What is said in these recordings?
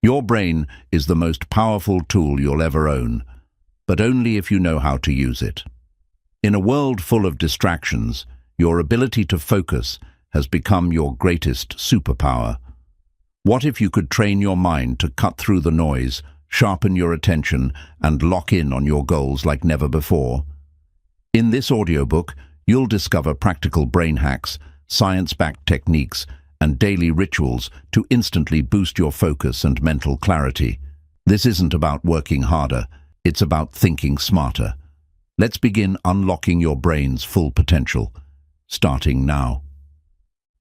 Your brain is the most powerful tool you'll ever own, but only if you know how to use it. In a world full of distractions, your ability to focus has become your greatest superpower. What if you could train your mind to cut through the noise, sharpen your attention, and lock in on your goals like never before? In this audiobook, you'll discover practical brain hacks, science-backed techniques, and daily rituals to instantly boost your focus and mental clarity. This isn't about working harder, it's about thinking smarter. Let's begin unlocking your brain's full potential, starting now.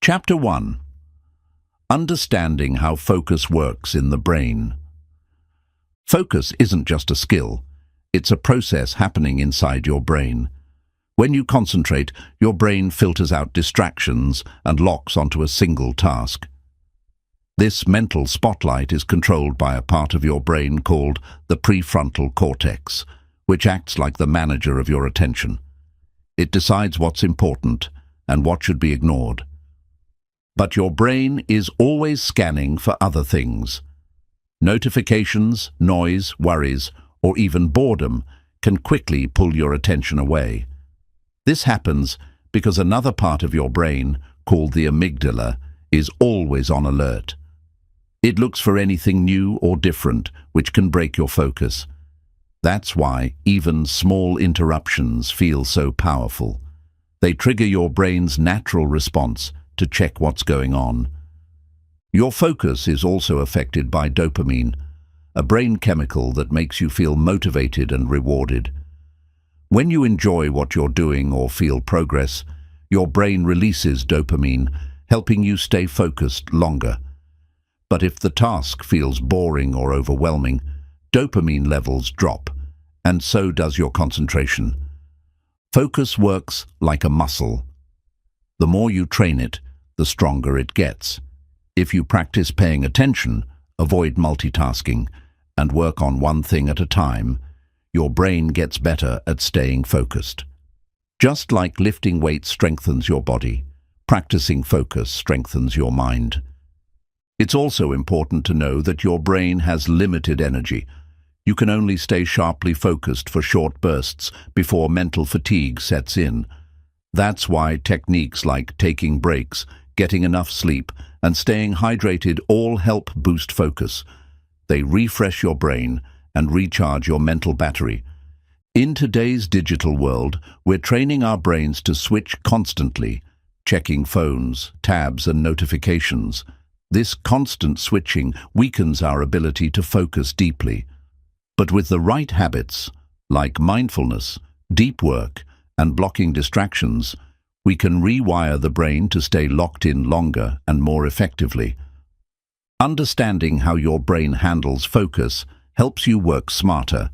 Chapter 1. Understanding how focus works in the brain. Focus isn't just a skill, it's a process happening inside your brain. When you concentrate, your brain filters out distractions and locks onto a single task. This mental spotlight is controlled by a part of your brain called the prefrontal cortex, which acts like the manager of your attention. It decides what's important and what should be ignored. But your brain is always scanning for other things. Notifications, noise, worries, or even boredom can quickly pull your attention away. This happens because another part of your brain, called the amygdala, is always on alert. It looks for anything new or different which can break your focus. That's why even small interruptions feel so powerful. They trigger your brain's natural response to check what's going on. Your focus is also affected by dopamine, a brain chemical that makes you feel motivated and rewarded. When you enjoy what you're doing or feel progress, your brain releases dopamine, helping you stay focused longer. But if the task feels boring or overwhelming, dopamine levels drop, and so does your concentration. Focus works like a muscle. The more you train it, the stronger it gets. If you practice paying attention, avoid multitasking, and work on one thing at a time, your brain gets better at staying focused. Just like lifting weights strengthens your body, practicing focus strengthens your mind. It's also important to know that your brain has limited energy. You can only stay sharply focused for short bursts before mental fatigue sets in. That's why techniques like taking breaks, getting enough sleep, and staying hydrated all help boost focus. They refresh your brain and recharge your mental battery. In today's digital world, we're training our brains to switch constantly, checking phones, tabs, and notifications. This constant switching weakens our ability to focus deeply. But with the right habits, like mindfulness, deep work, and blocking distractions, we can rewire the brain to stay locked in longer and more effectively. Understanding how your brain handles focus helps you work smarter.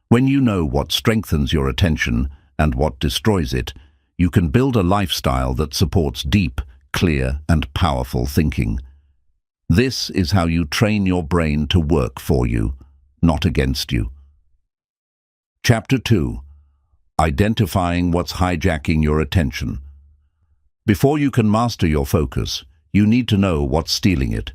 When you know what strengthens your attention and what destroys it, you can build a lifestyle that supports deep, clear, and powerful thinking. This is how you train your brain to work for you, not against you. Chapter 2. Identifying what's hijacking your attention. Before you can master your focus, you need to know what's stealing it.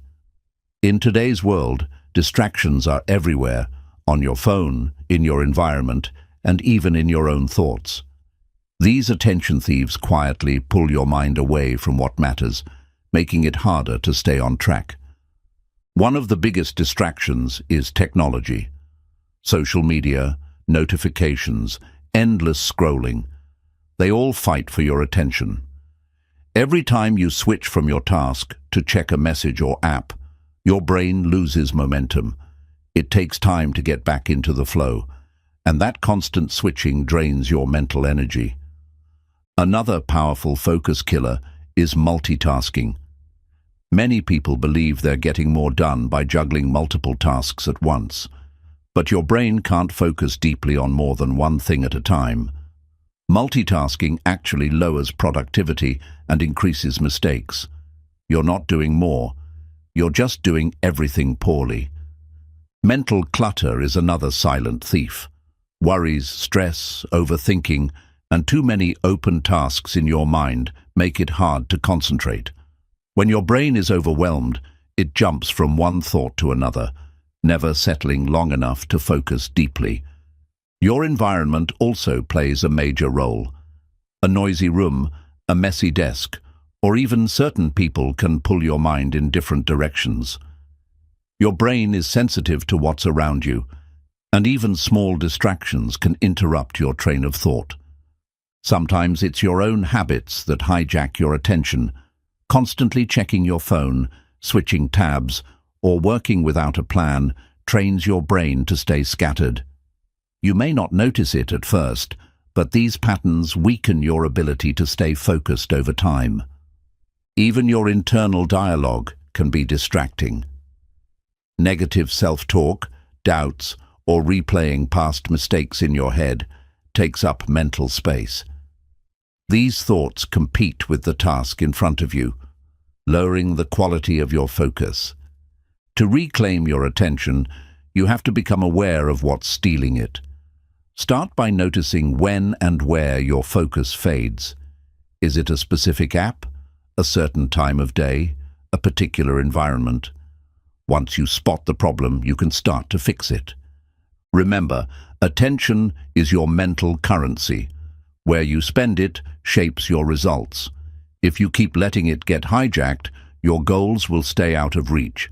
In today's world, distractions are everywhere, on your phone, in your environment, and even in your own thoughts. These attention thieves quietly pull your mind away from what matters, making it harder to stay on track. One of the biggest distractions is technology. Social media, notifications, endless scrolling. They all fight for your attention. Every time you switch from your task to check a message or app, your brain loses momentum. It takes time to get back into the flow, and that constant switching drains your mental energy. Another powerful focus killer is multitasking. Many people believe they're getting more done by juggling multiple tasks at once, but your brain can't focus deeply on more than one thing at a time. Multitasking actually lowers productivity and increases mistakes. You're not doing more. You're just doing everything poorly. Mental clutter is another silent thief. Worries, stress, overthinking, and too many open tasks in your mind make it hard to concentrate. When your brain is overwhelmed, It jumps from one thought to another, never settling long enough to focus deeply. Your environment also plays a major role. A noisy room, a messy desk, or even certain people can pull your mind in different directions. Your brain is sensitive to what's around you, and even small distractions can interrupt your train of thought. Sometimes it's your own habits that hijack your attention, constantly checking your phone, switching tabs, or working without a plan trains your brain to stay scattered. You may not notice it at first, but these patterns weaken your ability to stay focused over time. Even your internal dialogue can be distracting. Negative self-talk, doubts, or replaying past mistakes in your head takes up mental space. These thoughts compete with the task in front of you, lowering the quality of your focus. To reclaim your attention, you have to become aware of what's stealing it. Start by noticing when and where your focus fades. Is it a specific app, a certain time of day, a particular environment? Once you spot the problem, you can start to fix it. Remember, attention is your mental currency. Where you spend it shapes your results. If you keep letting it get hijacked, your goals will stay out of reach.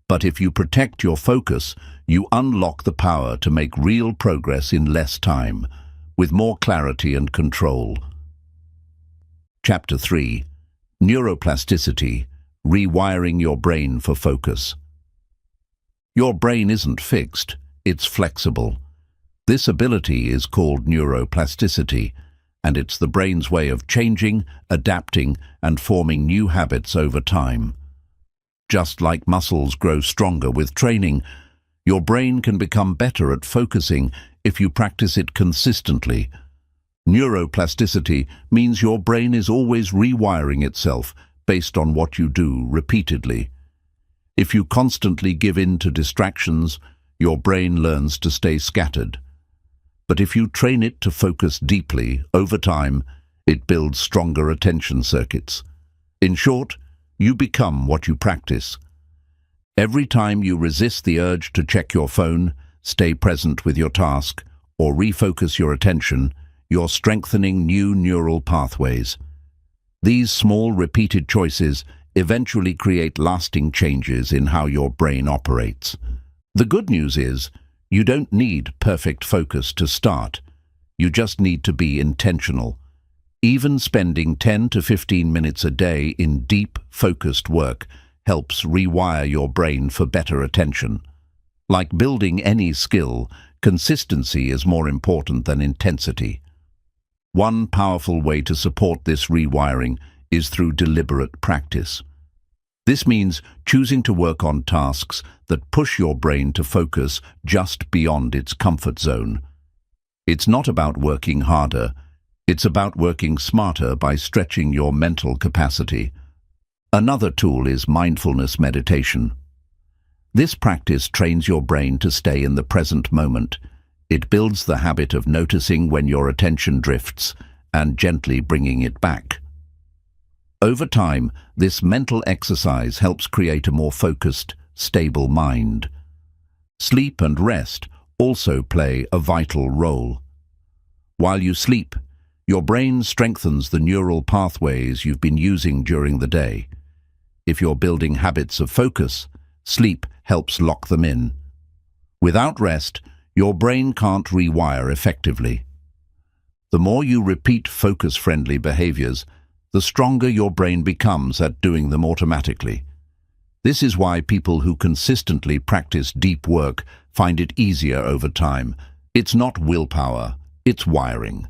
But if you protect your focus, you unlock the power to make real progress in less time, with more clarity and control. Chapter 3. Neuroplasticity, Rewiring Your Brain for Focus. Your brain isn't fixed, it's flexible. This ability is called neuroplasticity, and it's the brain's way of changing, adapting, and forming new habits over time. Just like muscles grow stronger with training, your brain can become better at focusing if you practice it consistently. Neuroplasticity means your brain is always rewiring itself based on what you do repeatedly. If you constantly give in to distractions, your brain learns to stay scattered. But if you train it to focus deeply, over time, it builds stronger attention circuits. In short, you become what you practice. Every time you resist the urge to check your phone, stay present with your task, or refocus your attention, you're strengthening new neural pathways. These small, repeated choices eventually create lasting changes in how your brain operates. The good news is, you don't need perfect focus to start. You just need to be intentional. Even spending 10 to 15 minutes a day in deep, focused work helps rewire your brain for better attention. Like building any skill, consistency is more important than intensity. One powerful way to support this rewiring is through deliberate practice. This means choosing to work on tasks that push your brain to focus just beyond its comfort zone. It's not about working harder, it's about working smarter by stretching your mental capacity. Another tool is mindfulness meditation. This practice trains your brain to stay in the present moment. It builds the habit of noticing when your attention drifts and gently bringing it back. Over time, this mental exercise helps create a more focused, stable mind. Sleep and rest also play a vital role. While you sleep, your brain strengthens the neural pathways you've been using during the day. If you're building habits of focus, sleep helps lock them in. Without rest, your brain can't rewire effectively. The more you repeat focus-friendly behaviors, the stronger your brain becomes at doing them automatically. This is why people who consistently practice deep work find it easier over time. It's not willpower, it's wiring.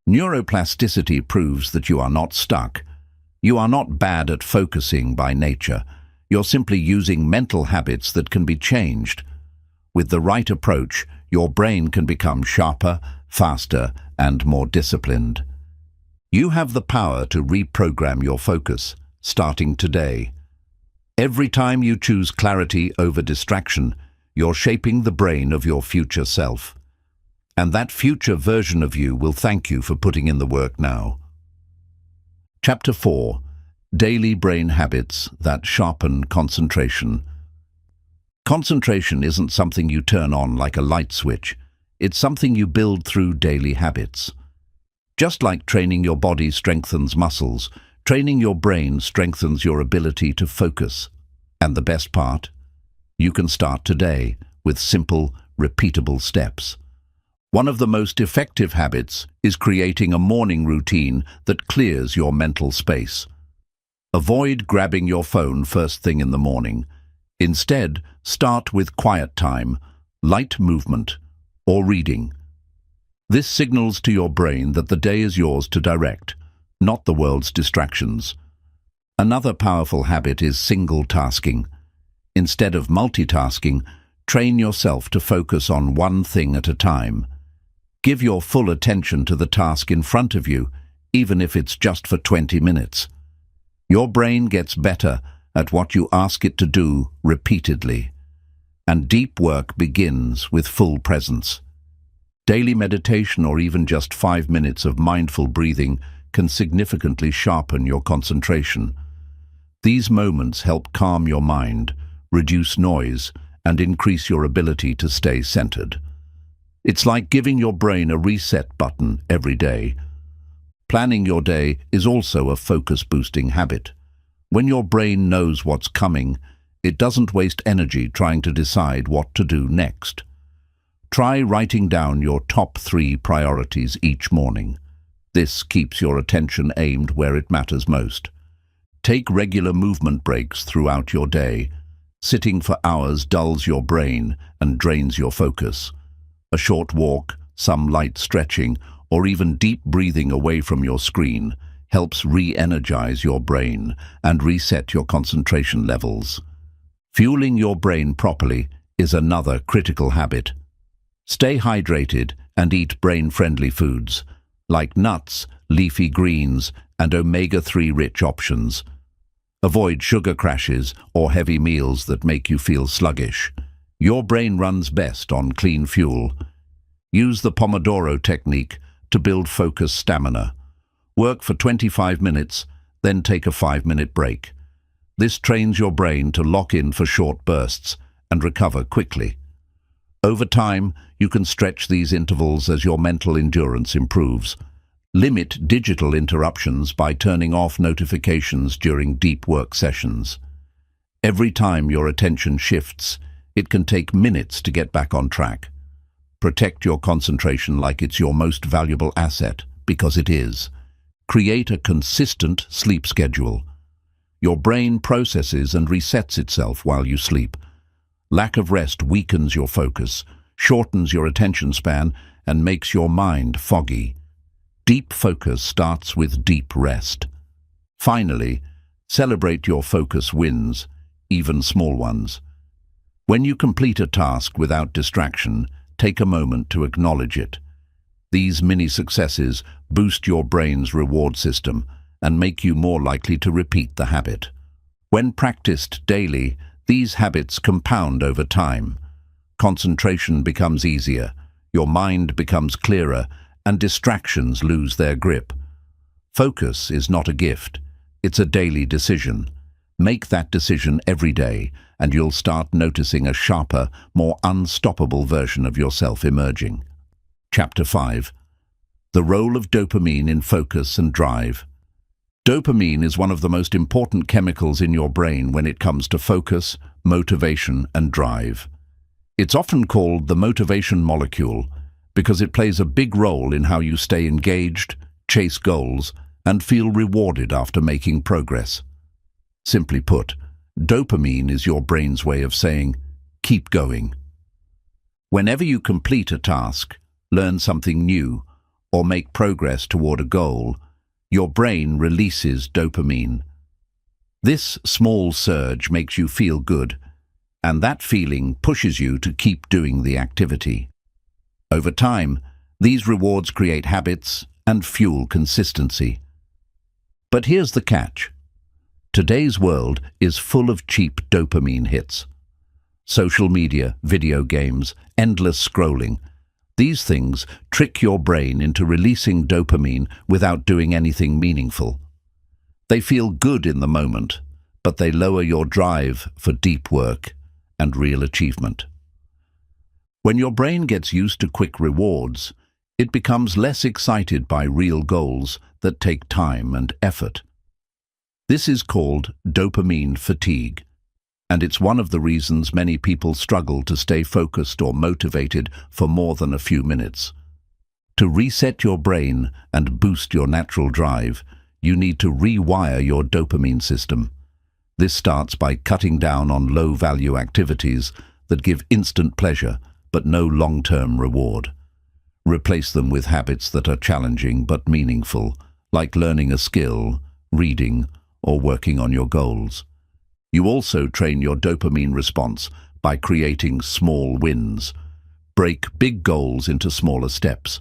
Neuroplasticity proves that you are not stuck. You are not bad at focusing by nature. You're simply using mental habits that can be changed. With the right approach, your brain can become sharper, faster, and more disciplined. You have the power to reprogram your focus, starting today. Every time you choose clarity over distraction, you're shaping the brain of your future self. And that future version of you will thank you for putting in the work now. Chapter 4. Daily brain habits that sharpen concentration. Concentration isn't something you turn on like a light switch. It's something you build through daily habits. Just like training your body strengthens muscles, training your brain strengthens your ability to focus. And the best part? You can start today with simple, repeatable steps. One of the most effective habits is creating a morning routine that clears your mental space. Avoid grabbing your phone first thing in the morning. Instead, start with quiet time, light movement, or reading. This signals to your brain that the day is yours to direct, not the world's distractions. Another powerful habit is single tasking. Instead of multitasking, train yourself to focus on one thing at a time. Give your full attention to the task in front of you, even if it's just for 20 minutes. Your brain gets better at what you ask it to do repeatedly. And deep work begins with full presence. Daily meditation or even just 5 minutes of mindful breathing can significantly sharpen your concentration. These moments help calm your mind, reduce noise, and increase your ability to stay centered. It's like giving your brain a reset button every day. Planning your day is also a focus-boosting habit. When your brain knows what's coming, it doesn't waste energy trying to decide what to do next. Try writing down your top 3 priorities each morning. This keeps your attention aimed where it matters most. Take regular movement breaks throughout your day. Sitting for hours dulls your brain and drains your focus. A short walk, some light stretching, or even deep breathing away from your screen helps re-energize your brain and reset your concentration levels. Fueling your brain properly is another critical habit. Stay hydrated and eat brain-friendly foods, like nuts, leafy greens, and omega-3 rich options. Avoid sugar crashes or heavy meals that make you feel sluggish. Your brain runs best on clean fuel. Use the Pomodoro technique to build focus stamina. Work for 25 minutes, then take a 5-minute break. This trains your brain to lock in for short bursts and recover quickly. Over time, you can stretch these intervals as your mental endurance improves. Limit digital interruptions by turning off notifications during deep work sessions. Every time your attention shifts, it can take minutes to get back on track. Protect your concentration like it's your most valuable asset, because it is. Create a consistent sleep schedule. Your brain processes and resets itself while you sleep. Lack of rest weakens your focus, shortens your attention span, and makes your mind foggy. Deep focus starts with deep rest. Finally, celebrate your focus wins, even small ones. When you complete a task without distraction, take a moment to acknowledge it. These mini successes boost your brain's reward system and make you more likely to repeat the habit. When practiced daily, these habits compound over time. Concentration becomes easier, your mind becomes clearer, and distractions lose their grip. Focus is not a gift, it's a daily decision. Make that decision every day, and you'll start noticing a sharper, more unstoppable version of yourself emerging. Chapter 5. The role of dopamine in focus and drive. Dopamine is one of the most important chemicals in your brain when it comes to focus, motivation, and drive. It's often called the motivation molecule because it plays a big role in how you stay engaged, chase goals, and feel rewarded after making progress. Simply put, dopamine is your brain's way of saying, keep going. Whenever you complete a task, learn something new, or make progress toward a goal, your brain releases dopamine. This small surge makes you feel good, and that feeling pushes you to keep doing the activity. Over time, these rewards create habits and fuel consistency. But here's the catch. Today's world is full of cheap dopamine hits. Social media, video games, endless scrolling. These things trick your brain into releasing dopamine without doing anything meaningful. They feel good in the moment, but they lower your drive for deep work and real achievement. When your brain gets used to quick rewards, it becomes less excited by real goals that take time and effort. This is called dopamine fatigue, and it's one of the reasons many people struggle to stay focused or motivated for more than a few minutes. To reset your brain and boost your natural drive, you need to rewire your dopamine system. This starts by cutting down on low-value activities that give instant pleasure but no long-term reward. Replace them with habits that are challenging but meaningful, like learning a skill, reading, or working on your goals. You also train your dopamine response by creating small wins. Break big goals into smaller steps.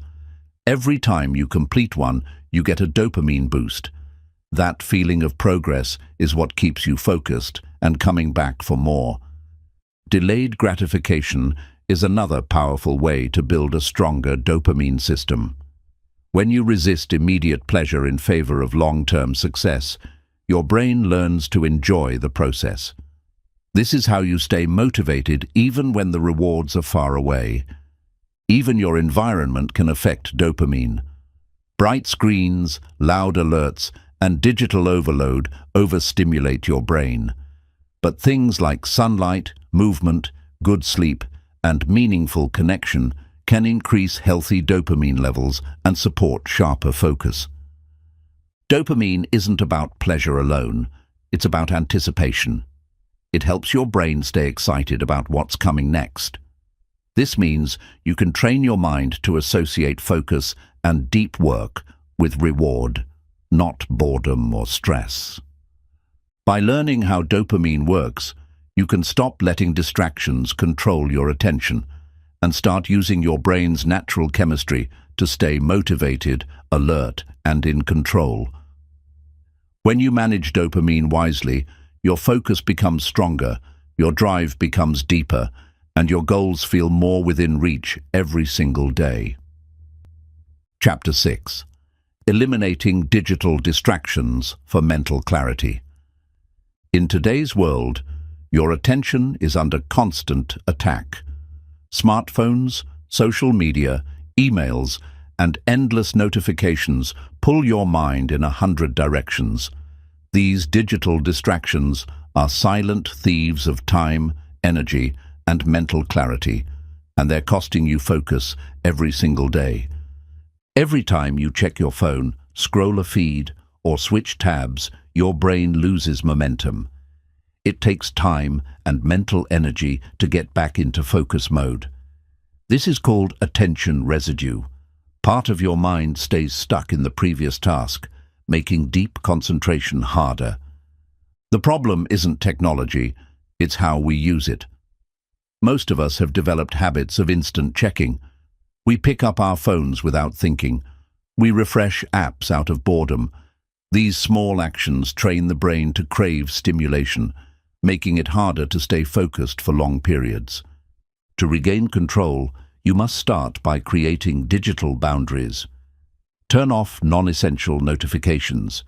Every time you complete one, you get a dopamine boost. That feeling of progress is what keeps you focused and coming back for more. Delayed gratification is another powerful way to build a stronger dopamine system. When you resist immediate pleasure in favor of long-term success, your brain learns to enjoy the process. This is how you stay motivated even when the rewards are far away. Even your environment can affect dopamine. Bright screens, loud alerts, and digital overload overstimulate your brain. But things like sunlight, movement, good sleep, and meaningful connection can increase healthy dopamine levels and support sharper focus. Dopamine isn't about pleasure alone, it's about anticipation. It helps your brain stay excited about what's coming next. This means you can train your mind to associate focus and deep work with reward, not boredom or stress. By learning how dopamine works, you can stop letting distractions control your attention and start using your brain's natural chemistry to stay motivated, alert, and in control. When you manage dopamine wisely, your focus becomes stronger, your drive becomes deeper, and your goals feel more within reach every single day. Chapter 6. Eliminating digital distractions for mental clarity. In today's world, your attention is under constant attack. Smartphones, social media, emails, and endless notifications pull your mind in 100 directions. These digital distractions are silent thieves of time, energy, and mental clarity, and they're costing you focus every single day. Every time you check your phone, scroll a feed, or switch tabs, your brain loses momentum. It takes time and mental energy to get back into focus mode. This is called attention residue. Part of your mind stays stuck in the previous task, making deep concentration harder. The problem isn't technology, it's how we use it. Most of us have developed habits of instant checking. We pick up our phones without thinking. We refresh apps out of boredom. These small actions train the brain to crave stimulation, making it harder to stay focused for long periods. To regain control, you must start by creating digital boundaries. Turn off non-essential notifications.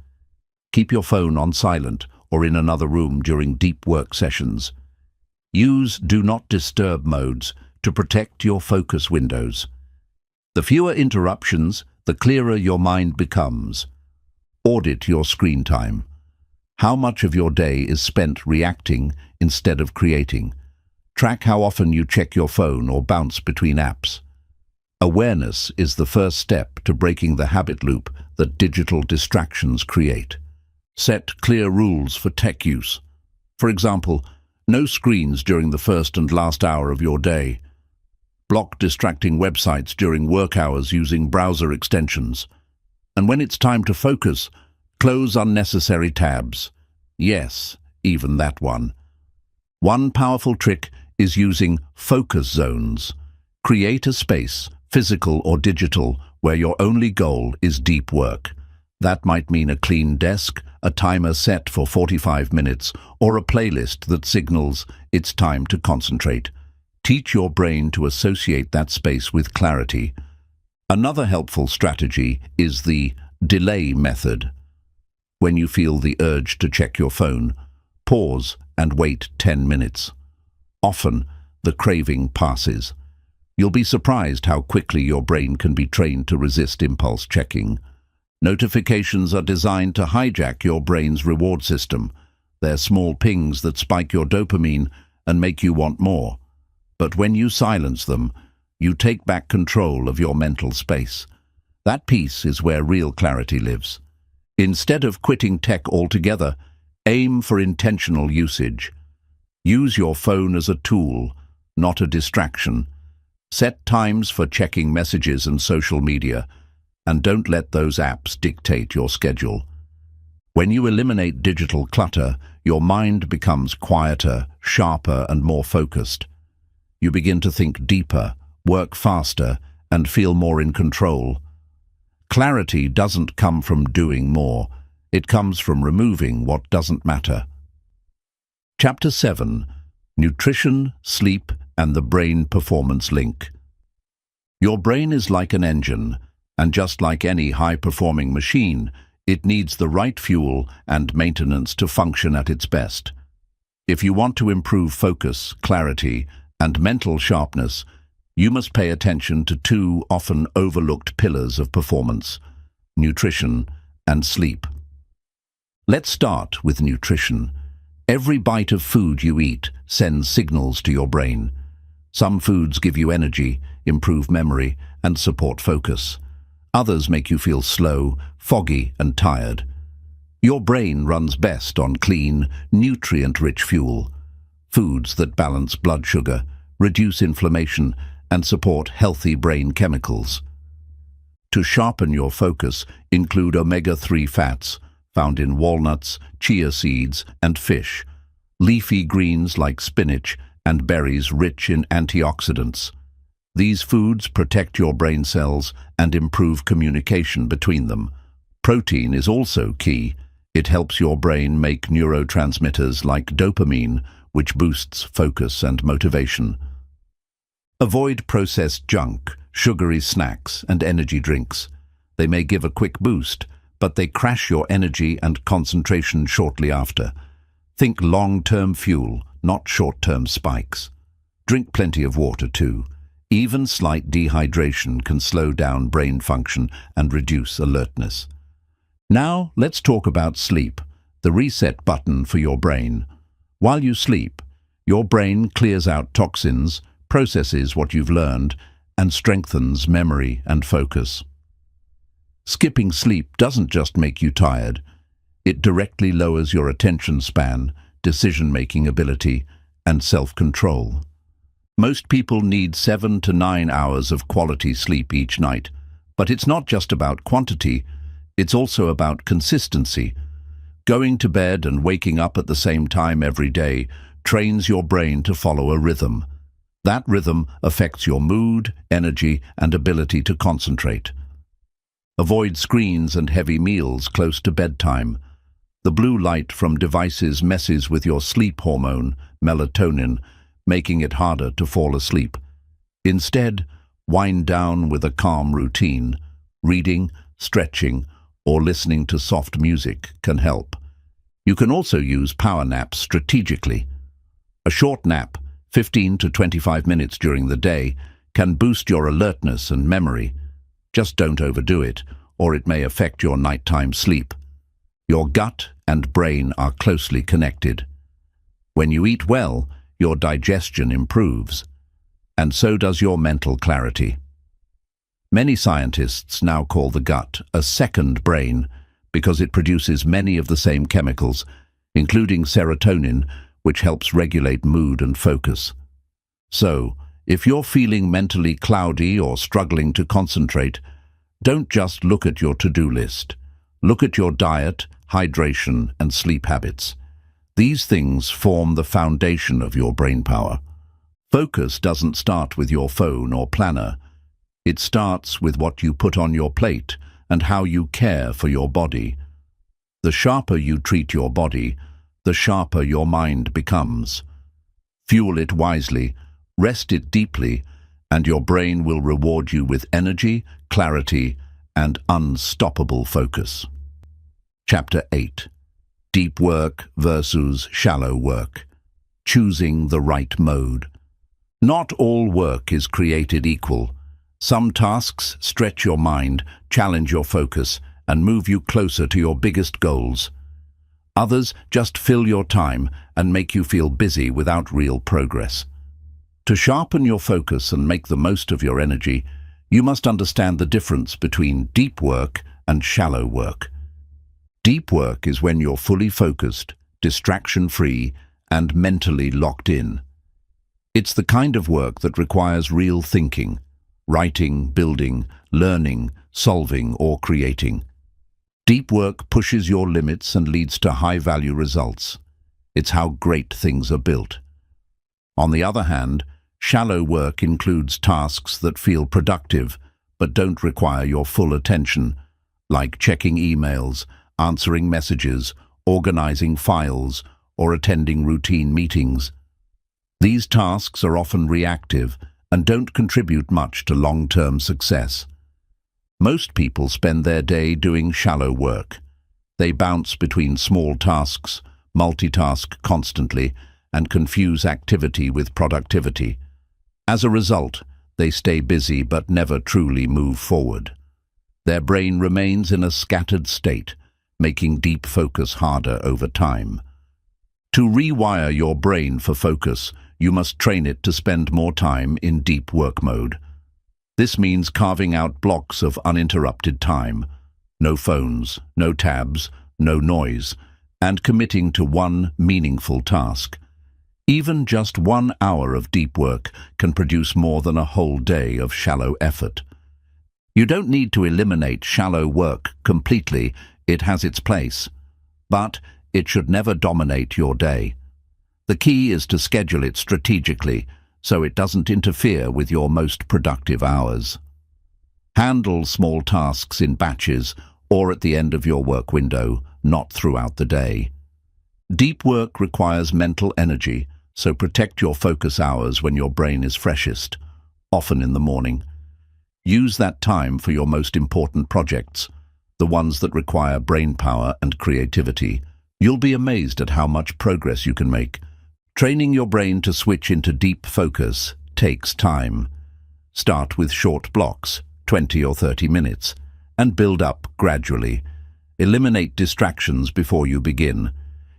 Keep your phone on silent or in another room during deep work sessions. Use Do Not Disturb modes to protect your focus windows. The fewer interruptions, the clearer your mind becomes. Audit your screen time. How much of your day is spent reacting instead of creating? Track how often you check your phone or bounce between apps. Awareness is the first step to breaking the habit loop that digital distractions create. Set clear rules for tech use. For example, no screens during the first and last hour of your day. Block distracting websites during work hours using browser extensions. And when it's time to focus, close unnecessary tabs. Yes, even that one. One powerful trick is using focus zones. Create a space, physical or digital, where your only goal is deep work. That might mean a clean desk, a timer set for 45 minutes, or a playlist that signals it's time to concentrate. Teach your brain to associate that space with clarity. Another helpful strategy is the delay method. When you feel the urge to check your phone, pause and wait 10 minutes. Often, the craving passes. You'll be surprised how quickly your brain can be trained to resist impulse checking. Notifications are designed to hijack your brain's reward system. They're small pings that spike your dopamine and make you want more. But when you silence them, you take back control of your mental space. That peace is where real clarity lives. Instead of quitting tech altogether, aim for intentional usage. Use your phone as a tool, not a distraction. Set times for checking messages and social media, and don't let those apps dictate your schedule. When you eliminate digital clutter, your mind becomes quieter, sharper, and more focused. You begin to think deeper, work faster, and feel more in control. Clarity doesn't come from doing more. It comes from removing what doesn't matter. Chapter 7. Nutrition, Sleep, and the Brain Performance Link. Your brain is like an engine, and just like any high-performing machine, it needs the right fuel and maintenance to function at its best. If you want to improve focus, clarity, and mental sharpness, you must pay attention to two often overlooked pillars of performance: nutrition and sleep. Let's start with nutrition. Every bite of food you eat sends signals to your brain. Some foods give you energy, improve memory, and support focus. Others make you feel slow, foggy, and tired. Your brain runs best on clean, nutrient-rich fuel. Foods that balance blood sugar, reduce inflammation, and support healthy brain chemicals. To sharpen your focus, include omega-3 fats, found in walnuts, chia seeds, and fish, leafy greens like spinach, and berries rich in antioxidants. These foods protect your brain cells and improve communication between them. Protein is also key. It helps your brain make neurotransmitters like dopamine, which boosts focus and motivation. Avoid processed junk, sugary snacks, and energy drinks. They may give a quick boost, but they crash your energy and concentration shortly after. Think long-term fuel, not short-term spikes. Drink plenty of water too. Even slight dehydration can slow down brain function and reduce alertness. Now, let's talk about sleep, the reset button for your brain. While you sleep, your brain clears out toxins, processes what you've learned, and strengthens memory and focus. Skipping sleep doesn't just make you tired. It directly lowers your attention span, decision-making ability, and self-control. Most people need 7 to 9 hours of quality sleep each night, but it's not just about quantity, it's also about consistency. Going to bed and waking up at the same time every day trains your brain to follow a rhythm. That rhythm affects your mood, energy, and ability to concentrate. Avoid screens and heavy meals close to bedtime. The blue light from devices messes with your sleep hormone, melatonin, making it harder to fall asleep. Instead, wind down with a calm routine. Reading, stretching, or listening to soft music can help. You can also use power naps strategically. A short nap, 15 to 25 minutes during the day, can boost your alertness and memory. Just don't overdo it, or it may affect your nighttime sleep. Your gut and brain are closely connected. When you eat well, your digestion improves, and so does your mental clarity. Many scientists now call the gut a second brain because it produces many of the same chemicals, including serotonin, which helps regulate mood and focus. So, if you're feeling mentally cloudy or struggling to concentrate, don't just look at your to-do list. Look at your diet, hydration, and sleep habits. These things form the foundation of your brain power. Focus doesn't start with your phone or planner. It starts with what you put on your plate and how you care for your body. The sharper you treat your body, the sharper your mind becomes. Fuel it wisely, rest it deeply, and your brain will reward you with energy, clarity, and unstoppable focus. Chapter 8. Deep work versus shallow work. Choosing the right mode. Not all work is created equal. Some tasks stretch your mind, challenge your focus, and move you closer to your biggest goals. Others just fill your time and make you feel busy without real progress. To sharpen your focus and make the most of your energy, you must understand the difference between deep work and shallow work. Deep work is when you're fully focused, distraction-free, and mentally locked in. It's the kind of work that requires real thinking, writing, building, learning, solving, or creating. Deep work pushes your limits and leads to high-value results. It's how great things are built. On the other hand, shallow work includes tasks that feel productive but don't require your full attention, like checking emails, answering messages, organizing files, or attending routine meetings. These tasks are often reactive and don't contribute much to long-term success. Most people spend their day doing shallow work. They bounce between small tasks, multitask constantly, and confuse activity with productivity. As a result, they stay busy but never truly move forward. Their brain remains in a scattered state, making deep focus harder over time. To rewire your brain for focus, you must train it to spend more time in deep work mode. This means carving out blocks of uninterrupted time, no phones, no tabs, no noise, and committing to one meaningful task. Even just 1 hour of deep work can produce more than a whole day of shallow effort. You don't need to eliminate shallow work completely, it has its place. But it should never dominate your day. The key is to schedule it strategically, so it doesn't interfere with your most productive hours. Handle small tasks in batches or at the end of your work window, not throughout the day. Deep work requires mental energy, so protect your focus hours when your brain is freshest, often in the morning. Use that time for your most important projects, the ones that require brain power and creativity. You'll be amazed at how much progress you can make. Training your brain to switch into deep focus takes time. Start with short blocks, 20 or 30 minutes, and build up gradually. Eliminate distractions before you begin.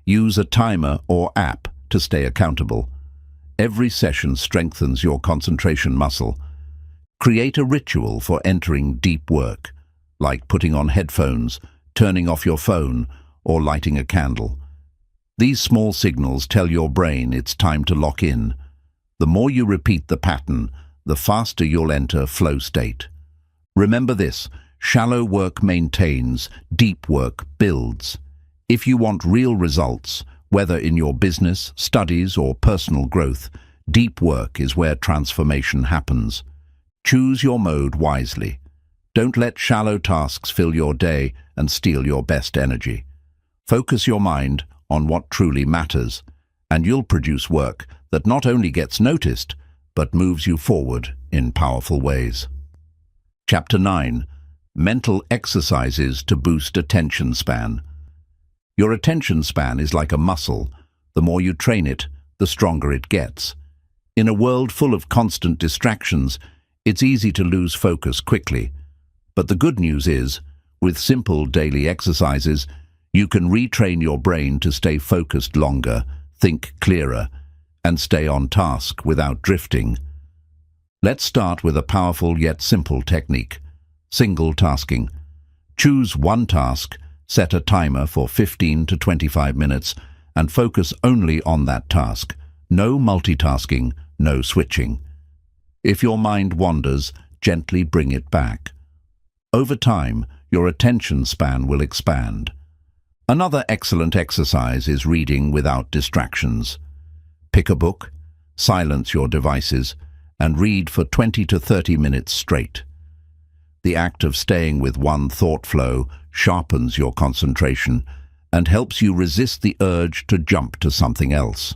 Use a timer or app to stay accountable. Every session strengthens your concentration muscle. Create a ritual for entering deep work, like putting on headphones, turning off your phone, or lighting a candle. These small signals tell your brain it's time to lock in. The more you repeat the pattern, the faster you'll enter flow state. Remember this, shallow work maintains, deep work builds. If you want real results, whether in your business, studies, or personal growth, deep work is where transformation happens. Choose your mode wisely. Don't let shallow tasks fill your day and steal your best energy. Focus your mind on what truly matters, and you'll produce work that not only gets noticed, but moves you forward in powerful ways. Chapter 9. Mental exercises to boost attention span. Your attention span is like a muscle. The more you train it, the stronger it gets. In a world full of constant distractions, it's easy to lose focus quickly. But the good news is, with simple daily exercises, you can retrain your brain to stay focused longer, think clearer, and stay on task without drifting. Let's start with a powerful yet simple technique: single tasking. Choose one task, set a timer for 15 to 25 minutes, and focus only on that task. No multitasking, no switching. If your mind wanders, gently bring it back. Over time, your attention span will expand. Another excellent exercise is reading without distractions. Pick a book, silence your devices, and read for 20 to 30 minutes straight. The act of staying with one thought flow sharpens your concentration and helps you resist the urge to jump to something else.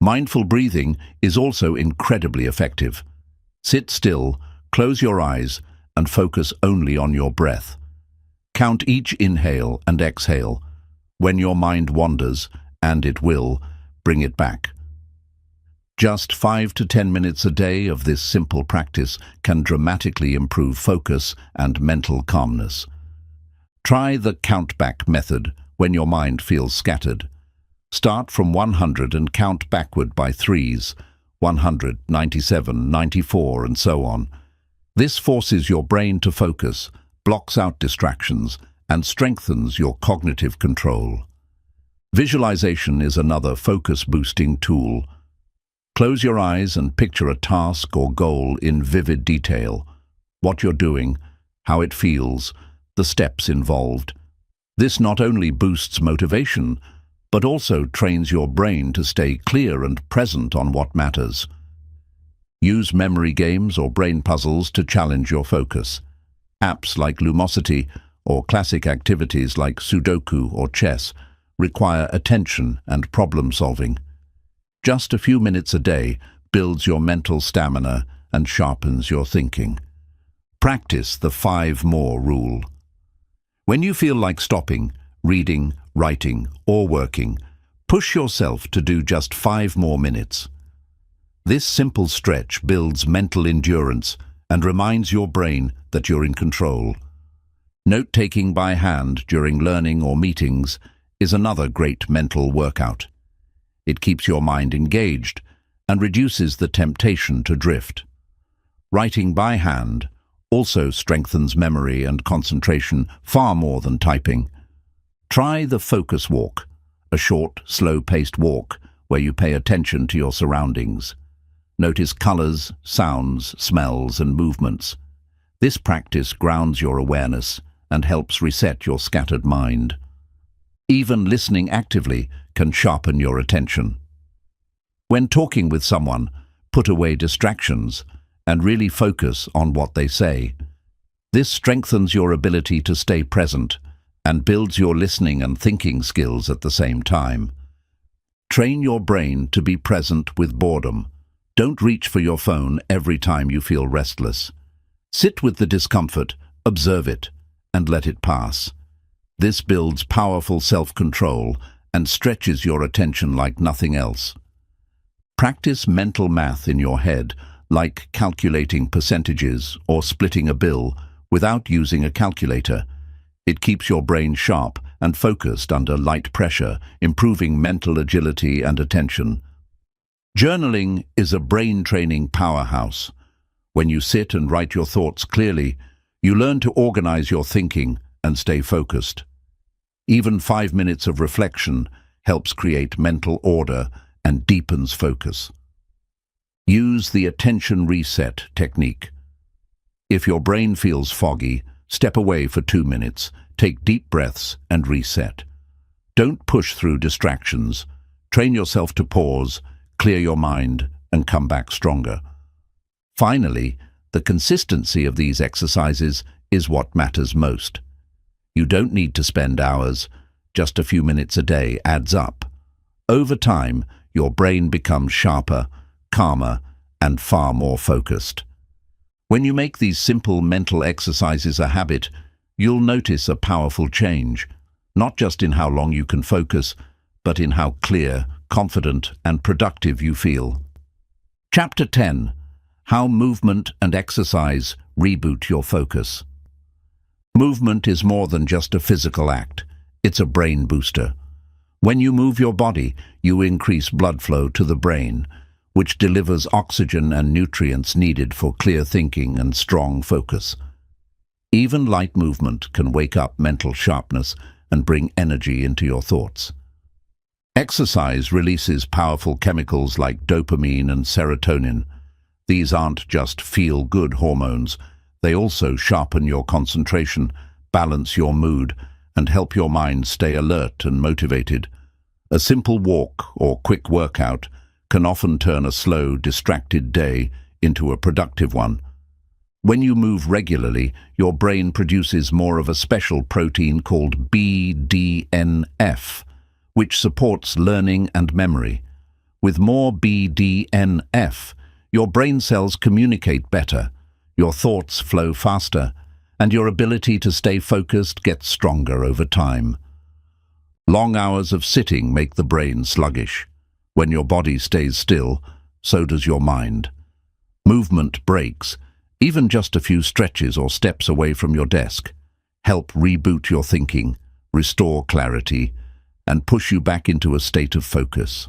Mindful breathing is also incredibly effective. Sit still, close your eyes, and focus only on your breath. Count each inhale and exhale. When your mind wanders, and it will, bring it back. Just 5 to 10 minutes a day of this simple practice can dramatically improve focus and mental calmness. Try the count-back method when your mind feels scattered. Start from 100 and count backward by threes, 100, 97, 94, and so on. This forces your brain to focus, blocks out distractions, and strengthens your cognitive control. Visualization is another focus-boosting tool. Close your eyes and picture a task or goal in vivid detail. What you're doing, how it feels, the steps involved. This not only boosts motivation, but also trains your brain to stay clear and present on what matters. Use memory games or brain puzzles to challenge your focus. Apps like Lumosity or classic activities like Sudoku or chess require attention and problem-solving. Just a few minutes a day builds your mental stamina and sharpens your thinking. Practice the 5 more rule. When you feel like stopping, reading, writing, or working, push yourself to do just 5 more minutes. This simple stretch builds mental endurance and reminds your brain that you're in control. Note-taking by hand during learning or meetings is another great mental workout. It keeps your mind engaged and reduces the temptation to drift. Writing by hand also strengthens memory and concentration far more than typing. Try the focus walk, a short, slow-paced walk where you pay attention to your surroundings. Notice colors, sounds, smells, and movements. This practice grounds your awareness and helps reset your scattered mind. Even listening actively can sharpen your attention. When talking with someone, put away distractions and really focus on what they say. This strengthens your ability to stay present and builds your listening and thinking skills at the same time. Train your brain to be present with boredom. Don't reach for your phone every time you feel restless. Sit with the discomfort, observe it, and let it pass. This builds powerful self-control and stretches your attention like nothing else. Practice mental math in your head, like calculating percentages or splitting a bill, without using a calculator. It keeps your brain sharp and focused under light pressure, improving mental agility and attention. Journaling is a brain-training powerhouse. When you sit and write your thoughts clearly, you learn to organize your thinking and stay focused. Even 5 minutes of reflection helps create mental order and deepens focus. Use the attention reset technique. If your brain feels foggy, step away for 2 minutes, take deep breaths and reset. Don't push through distractions. Train yourself to pause, clear your mind, and come back stronger. Finally, the consistency of these exercises is what matters most. You don't need to spend hours. Just a few minutes a day adds up. Over time, your brain becomes sharper, calmer, and far more focused. When you make these simple mental exercises a habit, you'll notice a powerful change, not just in how long you can focus, but in how clear, confident, and productive you feel. Chapter 10. How movement and exercise reboot your focus. Movement is more than just a physical act. It's a brain booster. When you move your body, you increase blood flow to the brain, which delivers oxygen and nutrients needed for clear thinking and strong focus. Even light movement can wake up mental sharpness and bring energy into your thoughts. Exercise releases powerful chemicals like dopamine and serotonin. These aren't just feel-good hormones. They also sharpen your concentration, balance your mood, and help your mind stay alert and motivated. A simple walk or quick workout can often turn a slow, distracted day into a productive one. When you move regularly, your brain produces more of a special protein called BDNF, which supports learning and memory. With more BDNF, your brain cells communicate better, your thoughts flow faster, and your ability to stay focused gets stronger over time. Long hours of sitting make the brain sluggish. When your body stays still, so does your mind. Movement breaks, even just a few stretches or steps away from your desk, help reboot your thinking, restore clarity, and push you back into a state of focus.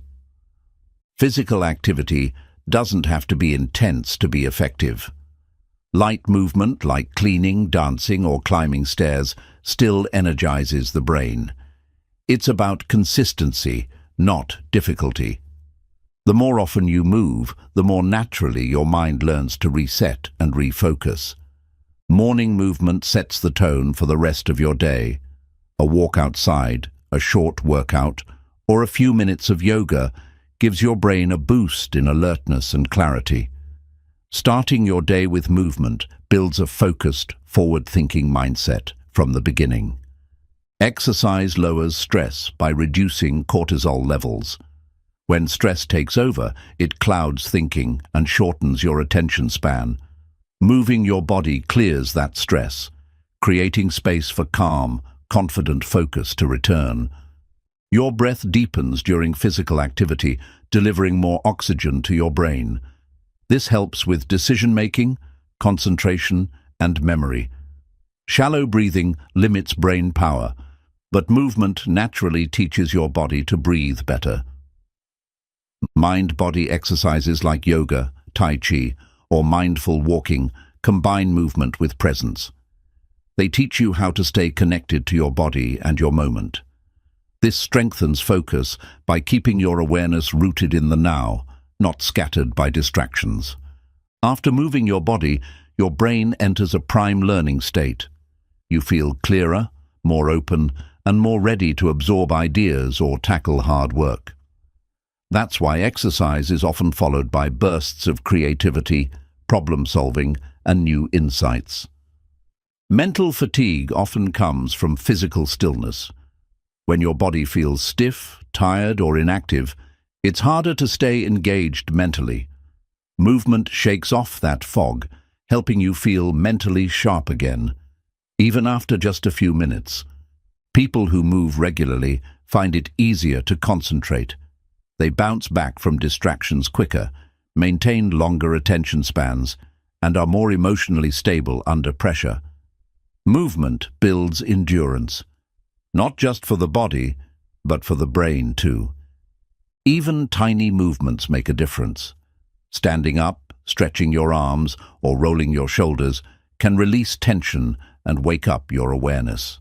Physical activity doesn't have to be intense to be effective. Light movement like cleaning, dancing, or climbing stairs still energizes the brain. It's about consistency, not difficulty. The more often you move, the more naturally your mind learns to reset and refocus. Morning movement sets the tone for the rest of your day. A walk outside, a short workout, or a few minutes of yoga gives your brain a boost in alertness and clarity. Starting your day with movement builds a focused, forward-thinking mindset from the beginning. Exercise lowers stress by reducing cortisol levels. When stress takes over, it clouds thinking and shortens your attention span. Moving your body clears that stress, creating space for calm, confident focus to return. Your breath deepens during physical activity, delivering more oxygen to your brain. This helps with decision-making, concentration, and memory. Shallow breathing limits brain power, but movement naturally teaches your body to breathe better. Mind-body exercises like yoga, tai chi, or mindful walking combine movement with presence. They teach you how to stay connected to your body and your moment. This strengthens focus by keeping your awareness rooted in the now, not scattered by distractions. After moving your body, your brain enters a prime learning state. You feel clearer, more open, and more ready to absorb ideas or tackle hard work. That's why exercise is often followed by bursts of creativity, problem-solving, and new insights. Mental fatigue often comes from physical stillness. When your body feels stiff, tired, or inactive, it's harder to stay engaged mentally. Movement shakes off that fog, helping you feel mentally sharp again, even after just a few minutes. People who move regularly find it easier to concentrate. They bounce back from distractions quicker, maintain longer attention spans, and are more emotionally stable under pressure. Movement builds endurance, not just for the body, but for the brain too. Even tiny movements make a difference. Standing up, stretching your arms, or rolling your shoulders can release tension and wake up your awareness.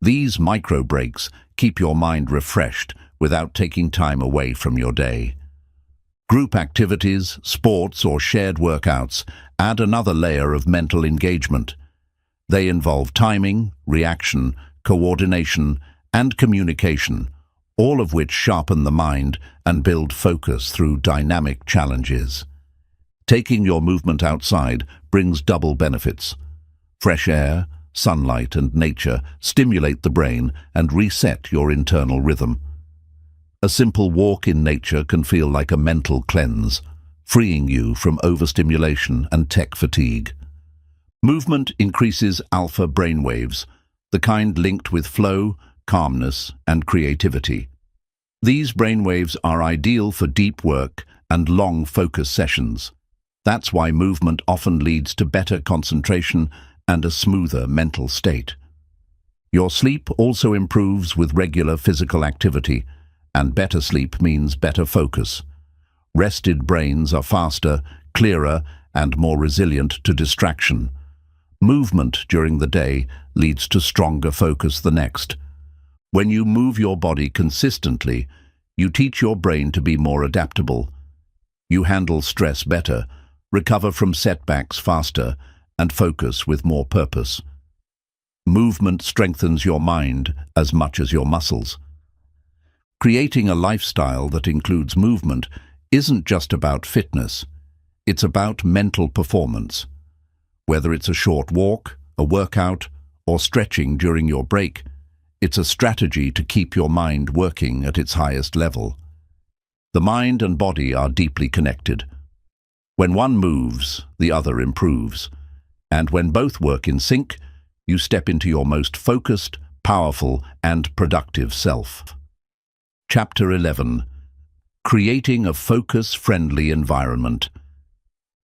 These micro breaks keep your mind refreshed without taking time away from your day. Group activities, sports, or shared workouts add another layer of mental engagement. They involve timing, reaction, coordination, and communication, all of which sharpen the mind and build focus through dynamic challenges. Taking your movement outside brings double benefits. Fresh air, sunlight, and nature stimulate the brain and reset your internal rhythm. A simple walk in nature can feel like a mental cleanse, freeing you from overstimulation and tech fatigue. Movement increases alpha brainwaves, the kind linked with flow, calmness, and creativity. These brainwaves are ideal for deep work and long focus sessions. That's why movement often leads to better concentration and a smoother mental state. Your sleep also improves with regular physical activity, and better sleep means better focus. Rested brains are faster, clearer, and more resilient to distraction. Movement during the day leads to stronger focus the next. When you move your body consistently, you teach your brain to be more adaptable. You handle stress better, recover from setbacks faster, and focus with more purpose. Movement strengthens your mind as much as your muscles. Creating a lifestyle that includes movement isn't just about fitness. It's about mental performance. Whether it's a short walk, a workout, or stretching during your break, it's a strategy to keep your mind working at its highest level. The mind and body are deeply connected. When one moves, the other improves. And when both work in sync, you step into your most focused, powerful, and productive self. Chapter 11. Creating a focus-friendly environment.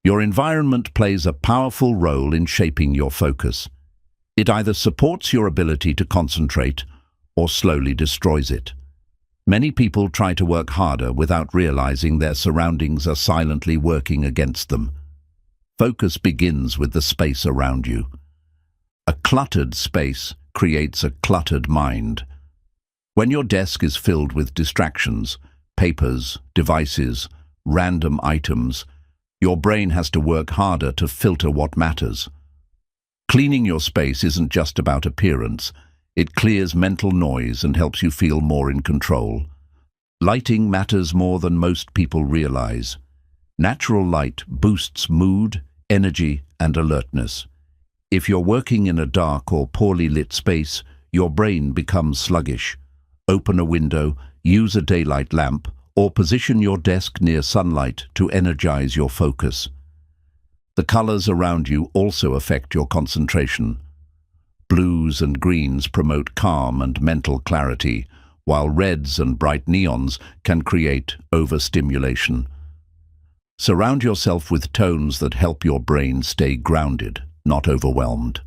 Your environment plays a powerful role in shaping your focus. It either supports your ability to concentrate or slowly destroys it. Many people try to work harder without realizing their surroundings are silently working against them. Focus begins with the space around you. A cluttered space creates a cluttered mind. When your desk is filled with distractions, papers, devices, random items, your brain has to work harder to filter what matters. Cleaning your space isn't just about appearance. It clears mental noise and helps you feel more in control. Lighting matters more than most people realize. Natural light boosts mood, energy, and alertness. If you're working in a dark or poorly lit space, your brain becomes sluggish. Open a window, use a daylight lamp, or position your desk near sunlight to energize your focus. The colors around you also affect your concentration. Blues and greens promote calm and mental clarity, while reds and bright neons can create overstimulation. Surround yourself with tones that help your brain stay grounded, not overwhelmed.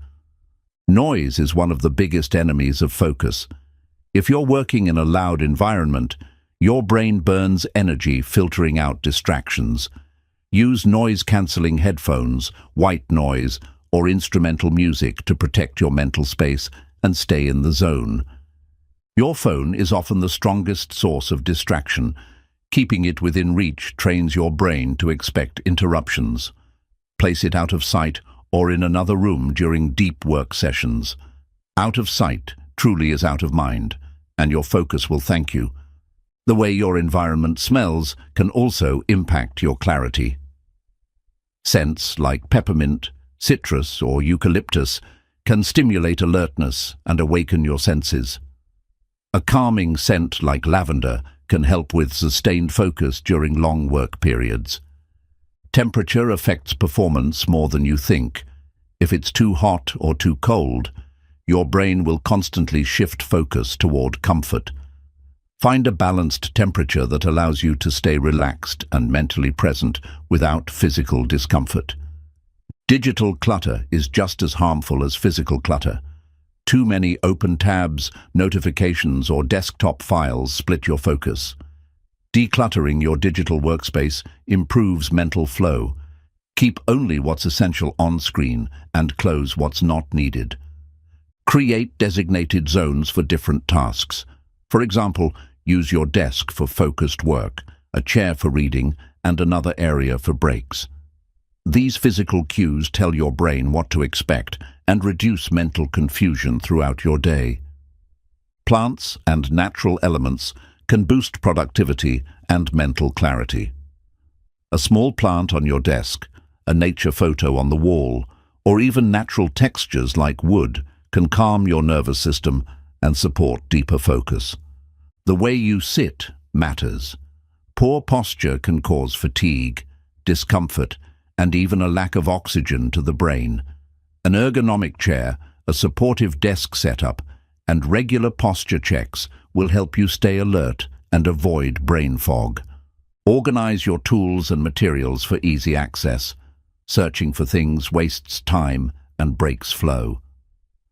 Noise is one of the biggest enemies of focus. If you're working in a loud environment, your brain burns energy filtering out distractions. Use noise-canceling headphones, white noise, or instrumental music to protect your mental space and stay in the zone. Your phone is often the strongest source of distraction. Keeping it within reach trains your brain to expect interruptions. Place it out of sight or in another room during deep work sessions. Out of sight truly is out of mind, and your focus will thank you. The way your environment smells can also impact your clarity. Scents like peppermint, citrus, or eucalyptus can stimulate alertness and awaken your senses. A calming scent like lavender can help with sustained focus during long work periods. Temperature affects performance more than you think. If it's too hot or too cold, your brain will constantly shift focus toward comfort. Find a balanced temperature that allows you to stay relaxed and mentally present without physical discomfort. Digital clutter is just as harmful as physical clutter. Too many open tabs, notifications, or desktop files split your focus. Decluttering your digital workspace improves mental flow. Keep only what's essential on screen and close what's not needed. Create designated zones for different tasks. For example, use your desk for focused work, a chair for reading, and another area for breaks. These physical cues tell your brain what to expect and reduce mental confusion throughout your day. Plants and natural elements can boost productivity and mental clarity. A small plant on your desk, a nature photo on the wall, or even natural textures like wood can calm your nervous system and support deeper focus. The way you sit matters. Poor posture can cause fatigue, discomfort, and even a lack of oxygen to the brain. An ergonomic chair, a supportive desk setup, and regular posture checks will help you stay alert and avoid brain fog. Organize your tools and materials for easy access. Searching for things wastes time and breaks flow.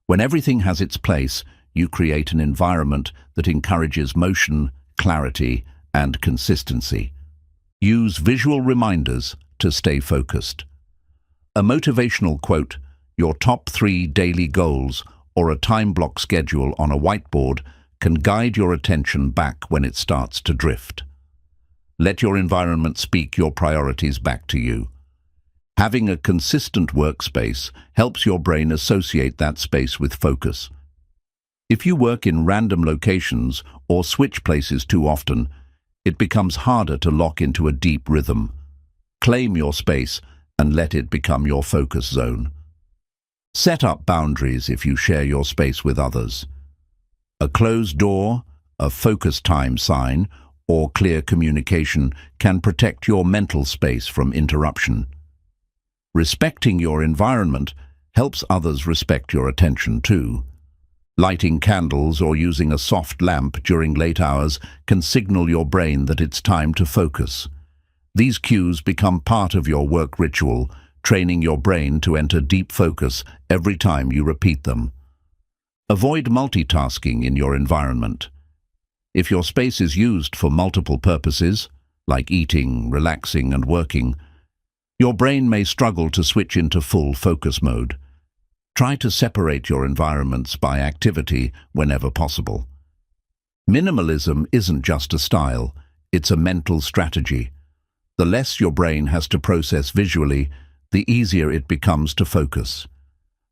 When everything has its place, you create an environment that encourages motion, clarity, and consistency. Use visual reminders to stay focused. A motivational quote, your top 3 daily goals, or a time block schedule on a whiteboard can guide your attention back when it starts to drift. Let your environment speak your priorities back to you. Having a consistent workspace helps your brain associate that space with focus. If you work in random locations or switch places too often, it becomes harder to lock into a deep rhythm. Claim your space and let it become your focus zone. Set up boundaries if you share your space with others. A closed door, a focus time sign, or clear communication can protect your mental space from interruption. Respecting your environment helps others respect your attention too. Lighting candles or using a soft lamp during late hours can signal your brain that it's time to focus. These cues become part of your work ritual, training your brain to enter deep focus every time you repeat them. Avoid multitasking in your environment. If your space is used for multiple purposes, like eating, relaxing, and working, your brain may struggle to switch into full focus mode. Try to separate your environments by activity whenever possible. Minimalism isn't just a style, it's a mental strategy. The less your brain has to process visually, the easier it becomes to focus.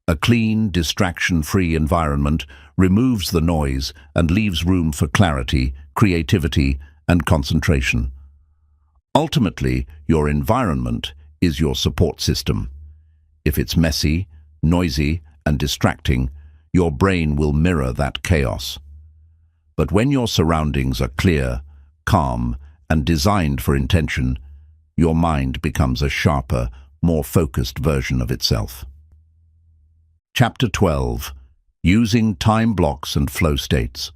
A clean, distraction-free environment removes the noise and leaves room for clarity, creativity, and concentration. Ultimately, your environment is your support system. If it's messy, noisy, and distracting, your brain will mirror that chaos. But when your surroundings are clear, calm, and designed for intention, your mind becomes a sharper, more focused version of itself. Chapter 12. Using time blocks and flow states.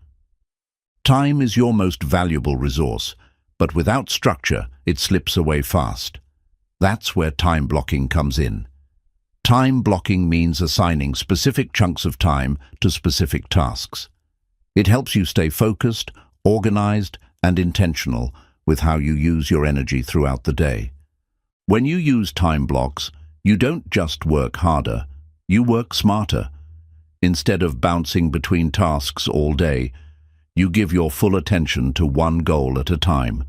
Time is your most valuable resource, but without structure, it slips away fast. That's where time blocking comes in. Time blocking means assigning specific chunks of time to specific tasks. It helps you stay focused, organized, and intentional with how you use your energy throughout the day. When you use time blocks, you don't just work harder, you work smarter. Instead of bouncing between tasks all day, you give your full attention to one goal at a time.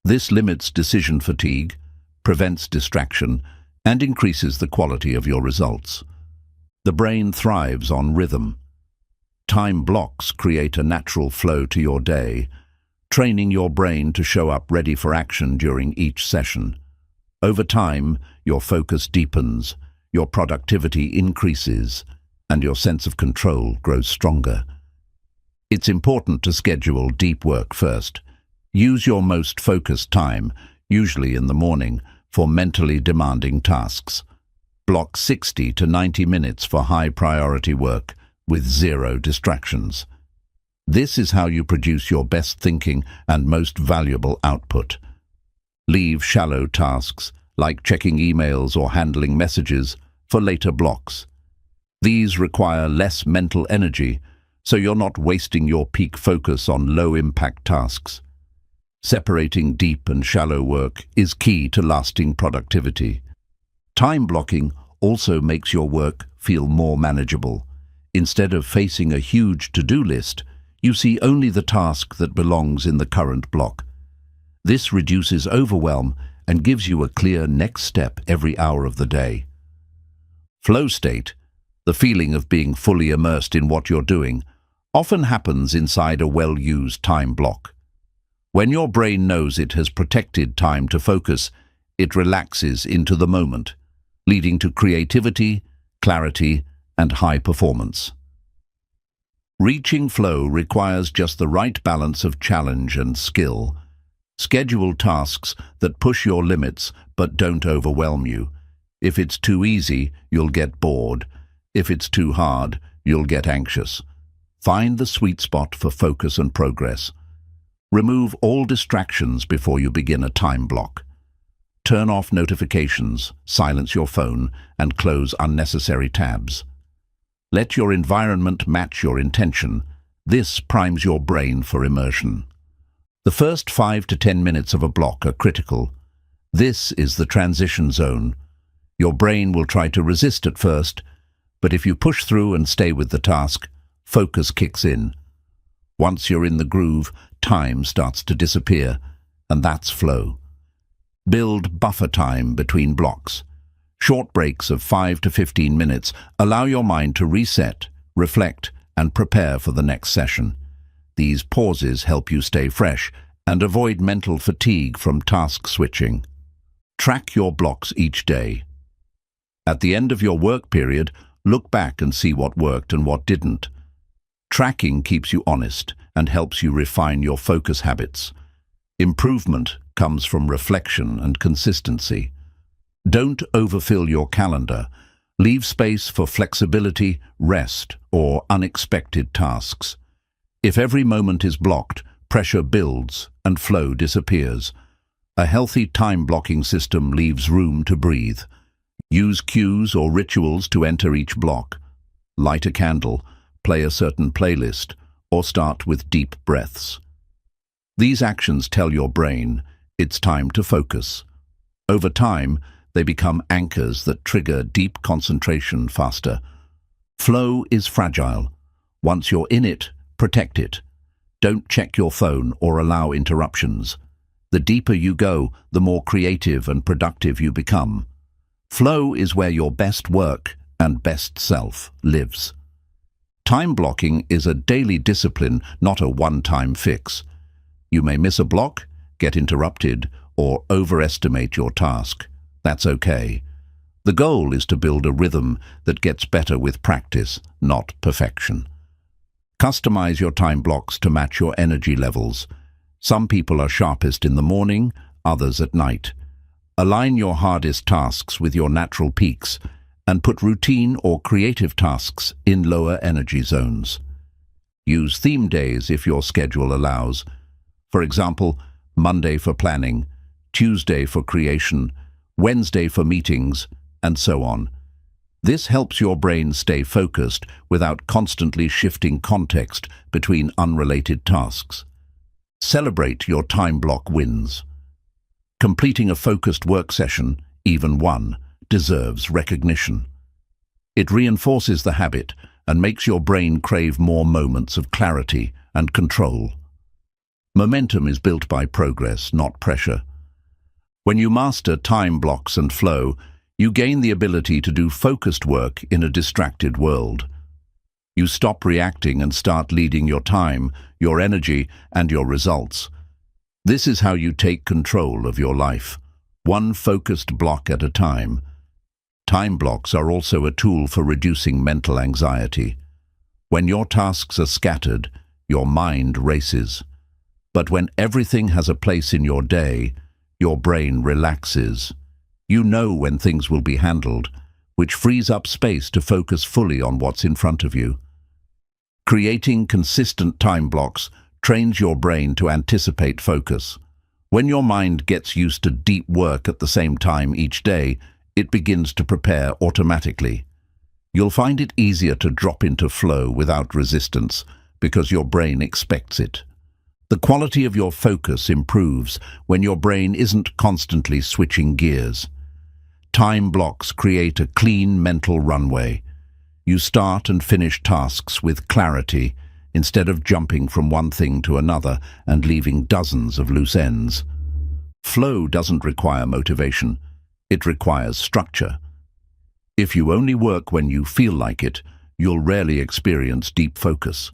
This limits decision fatigue, prevents distraction, and increases the quality of your results. The brain thrives on rhythm. Time blocks create a natural flow to your day, training your brain to show up ready for action during each session. Over time, your focus deepens, your productivity increases, and your sense of control grows stronger. It's important to schedule deep work first. Use your most focused time, usually in the morning, for mentally demanding tasks. Block 60 to 90 minutes for high-priority work with zero distractions. This is how you produce your best thinking and most valuable output. Leave shallow tasks, like checking emails or handling messages, for later blocks. These require less mental energy, so you're not wasting your peak focus on low-impact tasks. Separating deep and shallow work is key to lasting productivity. Time blocking also makes your work feel more manageable. Instead of facing a huge to-do list, you see only the task that belongs in the current block. This reduces overwhelm and gives you a clear next step every hour of the day. Flow state, the feeling of being fully immersed in what you're doing, often happens inside a well-used time block. When your brain knows it has protected time to focus, it relaxes into the moment, leading to creativity, clarity, and high performance. Reaching flow requires just the right balance of challenge and skill. Schedule tasks that push your limits but don't overwhelm you. If it's too easy, you'll get bored. If it's too hard, you'll get anxious. Find the sweet spot for focus and progress. Remove all distractions before you begin a time block. Turn off notifications, silence your phone, and close unnecessary tabs. Let your environment match your intention. This primes your brain for immersion. The first 5 to 10 minutes of a block are critical. This is the transition zone. Your brain will try to resist at first, but if you push through and stay with the task, focus kicks in. Once you're in the groove, time starts to disappear, and that's flow. Build buffer time between blocks. Short breaks of 5 to 15 minutes allow your mind to reset, reflect, and prepare for the next session. These pauses help you stay fresh and avoid mental fatigue from task switching. Track your blocks each day. At the end of your work period, look back and see what worked and what didn't. Tracking keeps you honest and helps you refine your focus habits. Improvement comes from reflection and consistency. Don't overfill your calendar. Leave space for flexibility, rest, or unexpected tasks. If every moment is blocked, pressure builds and flow disappears. A healthy time-blocking system leaves room to breathe. Use cues or rituals to enter each block. Light a candle, play a certain playlist, or start with deep breaths. These actions tell your brain it's time to focus. Over time, they become anchors that trigger deep concentration faster. Flow is fragile. Once you're in it, protect it. Don't check your phone or allow interruptions. The deeper you go, the more creative and productive you become. Flow is where your best work and best self lives. Time blocking is a daily discipline, not a one-time fix. You may miss a block, get interrupted, or overestimate your task. That's okay. The goal is to build a rhythm that gets better with practice, not perfection. Customize your time blocks to match your energy levels. Some people are sharpest in the morning, others at night. Align your hardest tasks with your natural peaks and put routine or creative tasks in lower energy zones. Use theme days if your schedule allows. For example, Monday for planning, Tuesday for creation, Wednesday for meetings, and so on. This helps your brain stay focused without constantly shifting context between unrelated tasks. Celebrate your time block wins. Completing a focused work session, even one, deserves recognition. It reinforces the habit and makes your brain crave more moments of clarity and control. Momentum is built by progress, not pressure. When you master time blocks and flow, you gain the ability to do focused work in a distracted world. You stop reacting and start leading your time, your energy, and your results. This is how you take control of your life, one focused block at a time. Time blocks are also a tool for reducing mental anxiety. When your tasks are scattered, your mind races. But when everything has a place in your day, your brain relaxes. You know when things will be handled, which frees up space to focus fully on what's in front of you. Creating consistent time blocks trains your brain to anticipate focus. When your mind gets used to deep work at the same time each day, it begins to prepare automatically. You'll find it easier to drop into flow without resistance because your brain expects it. The quality of your focus improves when your brain isn't constantly switching gears. Time blocks create a clean mental runway. You start and finish tasks with clarity instead of jumping from one thing to another and leaving dozens of loose ends. Flow doesn't require motivation. It requires structure. If you only work when you feel like it, you'll rarely experience deep focus.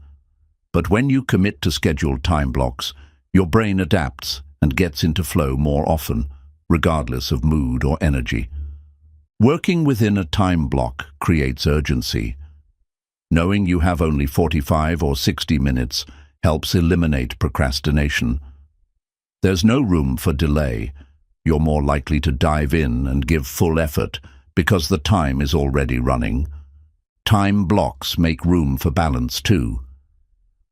But when you commit to scheduled time blocks, your brain adapts and gets into flow more often, regardless of mood or energy. Working within a time block creates urgency. Knowing you have only 45 or 60 minutes helps eliminate procrastination. There's no room for delay. You're more likely to dive in and give full effort because the time is already running. Time blocks make room for balance too.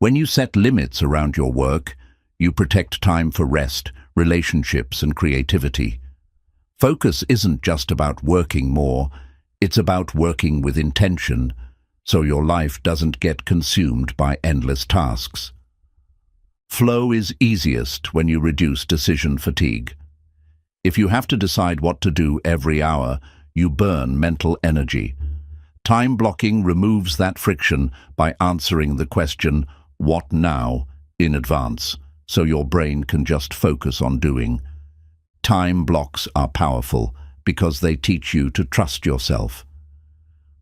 When you set limits around your work, you protect time for rest, relationships, and creativity. Focus isn't just about working more, it's about working with intention, so your life doesn't get consumed by endless tasks. Flow is easiest when you reduce decision fatigue. If you have to decide what to do every hour, you burn mental energy. Time blocking removes that friction by answering the question, "What now?" in advance, so your brain can just focus on doing. Time blocks are powerful because they teach you to trust yourself.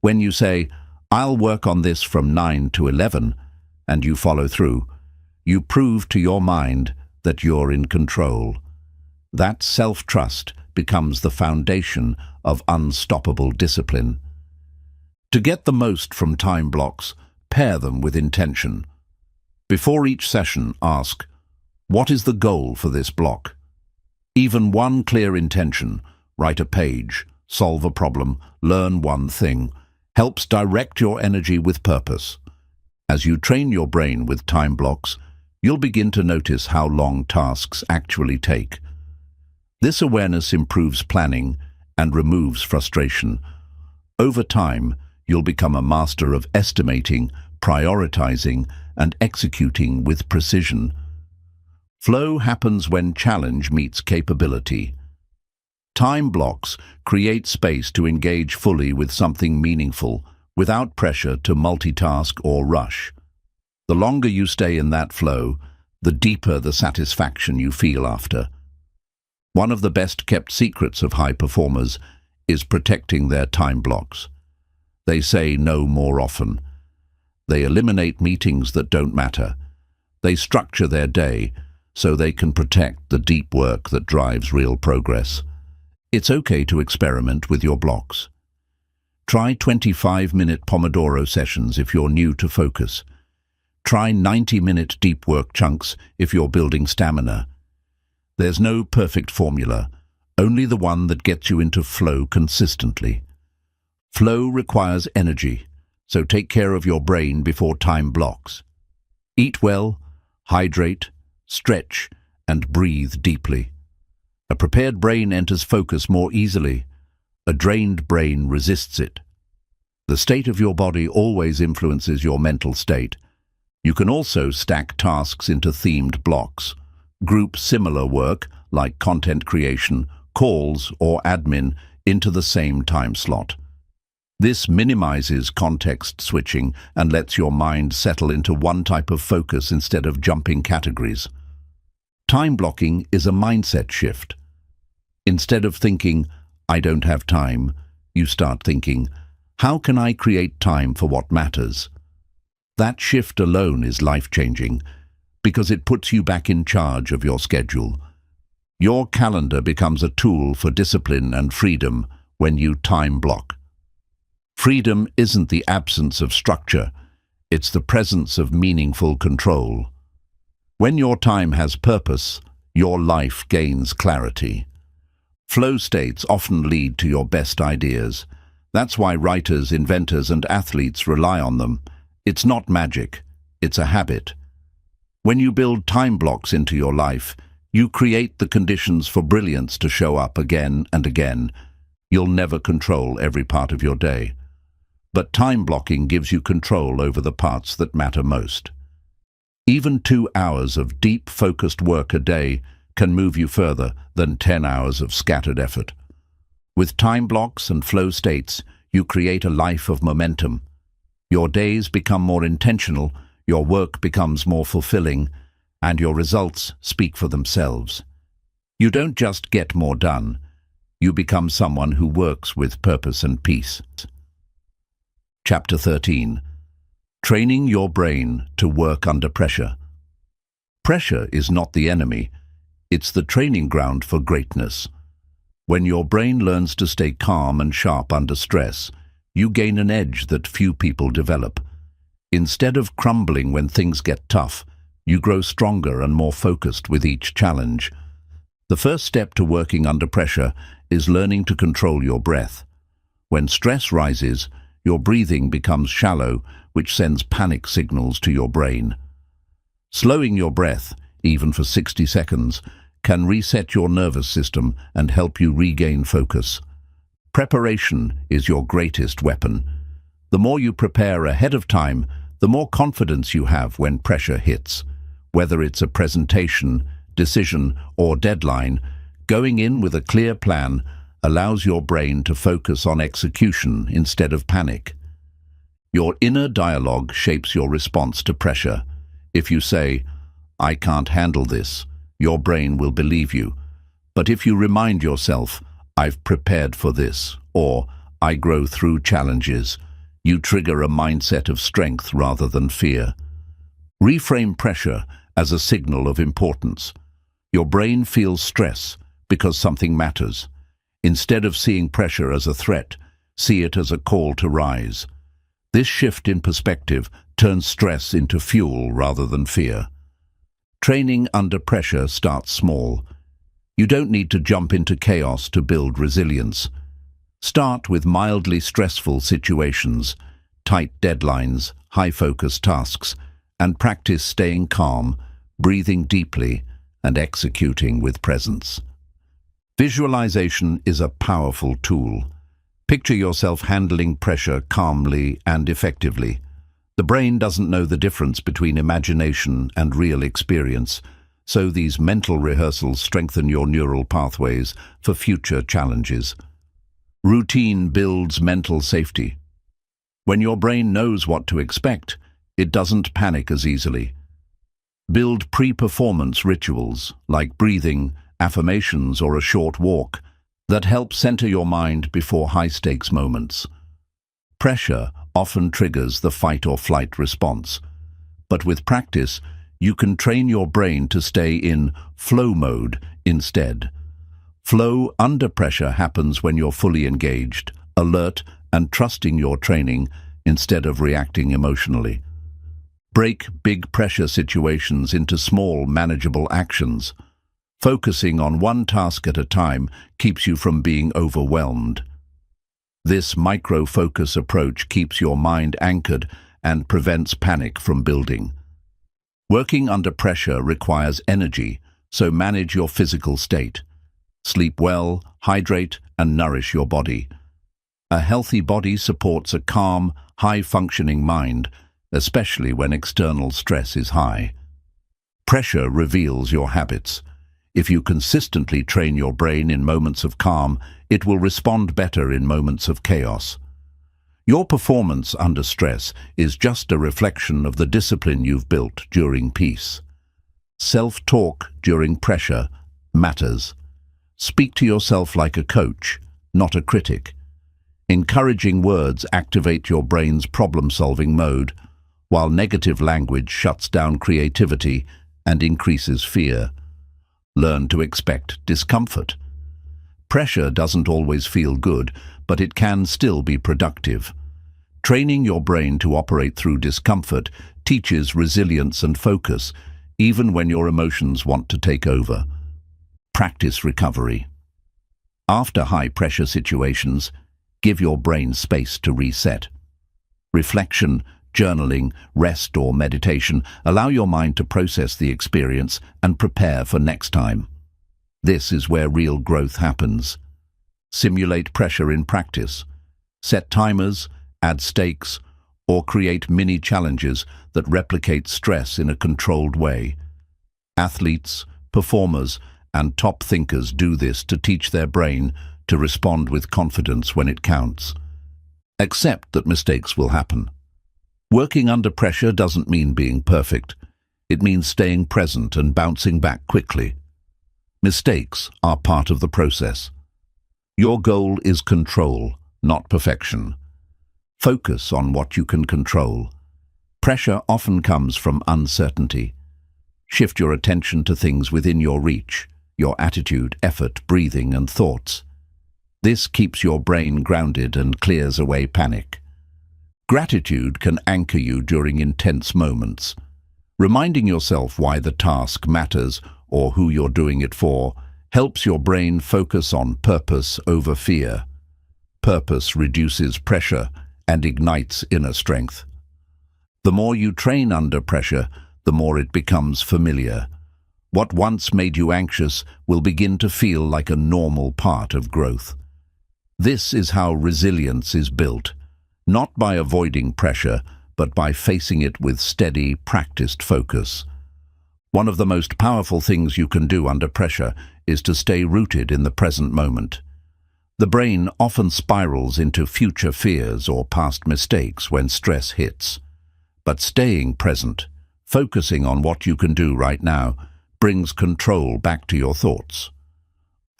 When you say, "I'll work on this from 9 to 11, and you follow through, you prove to your mind that you're in control. That self-trust becomes the foundation of unstoppable discipline. To get the most from time blocks, pair them with intention. Before each session, ask, what is the goal for this block? Even one clear intention, write a page, solve a problem, learn one thing, helps direct your energy with purpose. As you train your brain with time blocks, you'll begin to notice how long tasks actually take. This awareness improves planning and removes frustration. Over time, you'll become a master of estimating, prioritizing, and executing with precision. Flow happens when challenge meets capability. Time blocks create space to engage fully with something meaningful, without pressure to multitask or rush. The longer you stay in that flow, the deeper the satisfaction you feel after. One of the best-kept secrets of high performers is protecting their time blocks. They say no more often. They eliminate meetings that don't matter. They structure their day so they can protect the deep work that drives real progress. It's okay to experiment with your blocks. Try 25-minute Pomodoro sessions if you're new to focus. Try 90-minute deep work chunks if you're building stamina. There's no perfect formula, only the one that gets you into flow consistently. Flow requires energy, so take care of your brain before time blocks. Eat well, hydrate, stretch, and breathe deeply. A prepared brain enters focus more easily. A drained brain resists it. The state of your body always influences your mental state. You can also stack tasks into themed blocks. Group similar work, like content creation, calls, or admin, into the same time slot. This minimizes context switching and lets your mind settle into one type of focus instead of jumping categories. Time blocking is a mindset shift. Instead of thinking, "I don't have time," you start thinking, "How can I create time for what matters?" That shift alone is life-changing because it puts you back in charge of your schedule. Your calendar becomes a tool for discipline and freedom when you time block. Freedom isn't the absence of structure, it's the presence of meaningful control. When your time has purpose, your life gains clarity. Flow states often lead to your best ideas. That's why writers, inventors, and athletes rely on them. It's not magic, it's a habit. When you build time blocks into your life, you create the conditions for brilliance to show up again and again. You'll never control every part of your day. But time blocking gives you control over the parts that matter most. Even 2 hours of deep, focused work a day can move you further than 10 hours of scattered effort. With time blocks and flow states, you create a life of momentum. Your days become more intentional, your work becomes more fulfilling, and your results speak for themselves. You don't just get more done, you become someone who works with purpose and peace. Chapter 13. Training your brain to work under pressure. Pressure is not the enemy, it's the training ground for greatness. When your brain learns to stay calm and sharp under stress, you gain an edge that few people develop. Instead of crumbling when things get tough, you grow stronger and more focused with each challenge. The first step to working under pressure is learning to control your breath. When stress rises, your breathing becomes shallow, which sends panic signals to your brain. Slowing your breath, even for 60 seconds, can reset your nervous system and help you regain focus. Preparation is your greatest weapon. The more you prepare ahead of time, the more confidence you have when pressure hits. Whether it's a presentation, decision, or deadline, going in with a clear plan allows your brain to focus on execution instead of panic. Your inner dialogue shapes your response to pressure. If you say, "I can't handle this," your brain will believe you. But if you remind yourself, "I've prepared for this," or "I grow through challenges," you trigger a mindset of strength rather than fear. Reframe pressure as a signal of importance. Your brain feels stress because something matters. Instead of seeing pressure as a threat, see it as a call to rise. This shift in perspective turns stress into fuel rather than fear. Training under pressure starts small. You don't need to jump into chaos to build resilience. Start with mildly stressful situations, tight deadlines, high-focus tasks, and practice staying calm, breathing deeply, and executing with presence. Visualization is a powerful tool. Picture yourself handling pressure calmly and effectively. The brain doesn't know the difference between imagination and real experience, so these mental rehearsals strengthen your neural pathways for future challenges. Routine builds mental safety. When your brain knows what to expect, it doesn't panic as easily. Build pre-performance rituals like breathing, affirmations, or a short walk that help center your mind before high-stakes moments. Pressure often triggers the fight or flight response, but with practice, you can train your brain to stay in flow mode instead. Flow under pressure happens when you're fully engaged, alert, and trusting your training instead of reacting emotionally. Break big pressure situations into small, manageable actions. Focusing on one task at a time keeps you from being overwhelmed. This micro-focus approach keeps your mind anchored and prevents panic from building. Working under pressure requires energy, so manage your physical state. Sleep well, hydrate, and nourish your body. A healthy body supports a calm, high-functioning mind, especially when external stress is high. Pressure reveals your habits. If you consistently train your brain in moments of calm, it will respond better in moments of chaos. Your performance under stress is just a reflection of the discipline you've built during peace. Self-talk during pressure matters. Speak to yourself like a coach, not a critic. Encouraging words activate your brain's problem-solving mode, while negative language shuts down creativity and increases fear. Learn to expect discomfort. Pressure doesn't always feel good, but it can still be productive. Training your brain to operate through discomfort teaches resilience and focus, even when your emotions want to take over. Practice recovery. After high-pressure situations, give your brain space to reset. Reflection, journaling, rest, or meditation allow your mind to process the experience and prepare for next time. This is where real growth happens. Simulate pressure in practice. Set timers, add stakes, or create mini-challenges that replicate stress in a controlled way. Athletes, performers, and top thinkers do this to teach their brain to respond with confidence when it counts. Accept that mistakes will happen. Working under pressure doesn't mean being perfect. It means staying present and bouncing back quickly. Mistakes are part of the process. Your goal is control, not perfection. Focus on what you can control. Pressure often comes from uncertainty. Shift your attention to things within your reach, your attitude, effort, breathing, and thoughts. This keeps your brain grounded and clears away panic. Gratitude can anchor you during intense moments. Reminding yourself why the task matters or who you're doing it for helps your brain focus on purpose over fear. Purpose reduces pressure and ignites inner strength. The more you train under pressure, the more it becomes familiar. What once made you anxious will begin to feel like a normal part of growth. This is how resilience is built. Not by avoiding pressure, but by facing it with steady, practiced focus. One of the most powerful things you can do under pressure is to stay rooted in the present moment. The brain often spirals into future fears or past mistakes when stress hits. But staying present, focusing on what you can do right now, brings control back to your thoughts.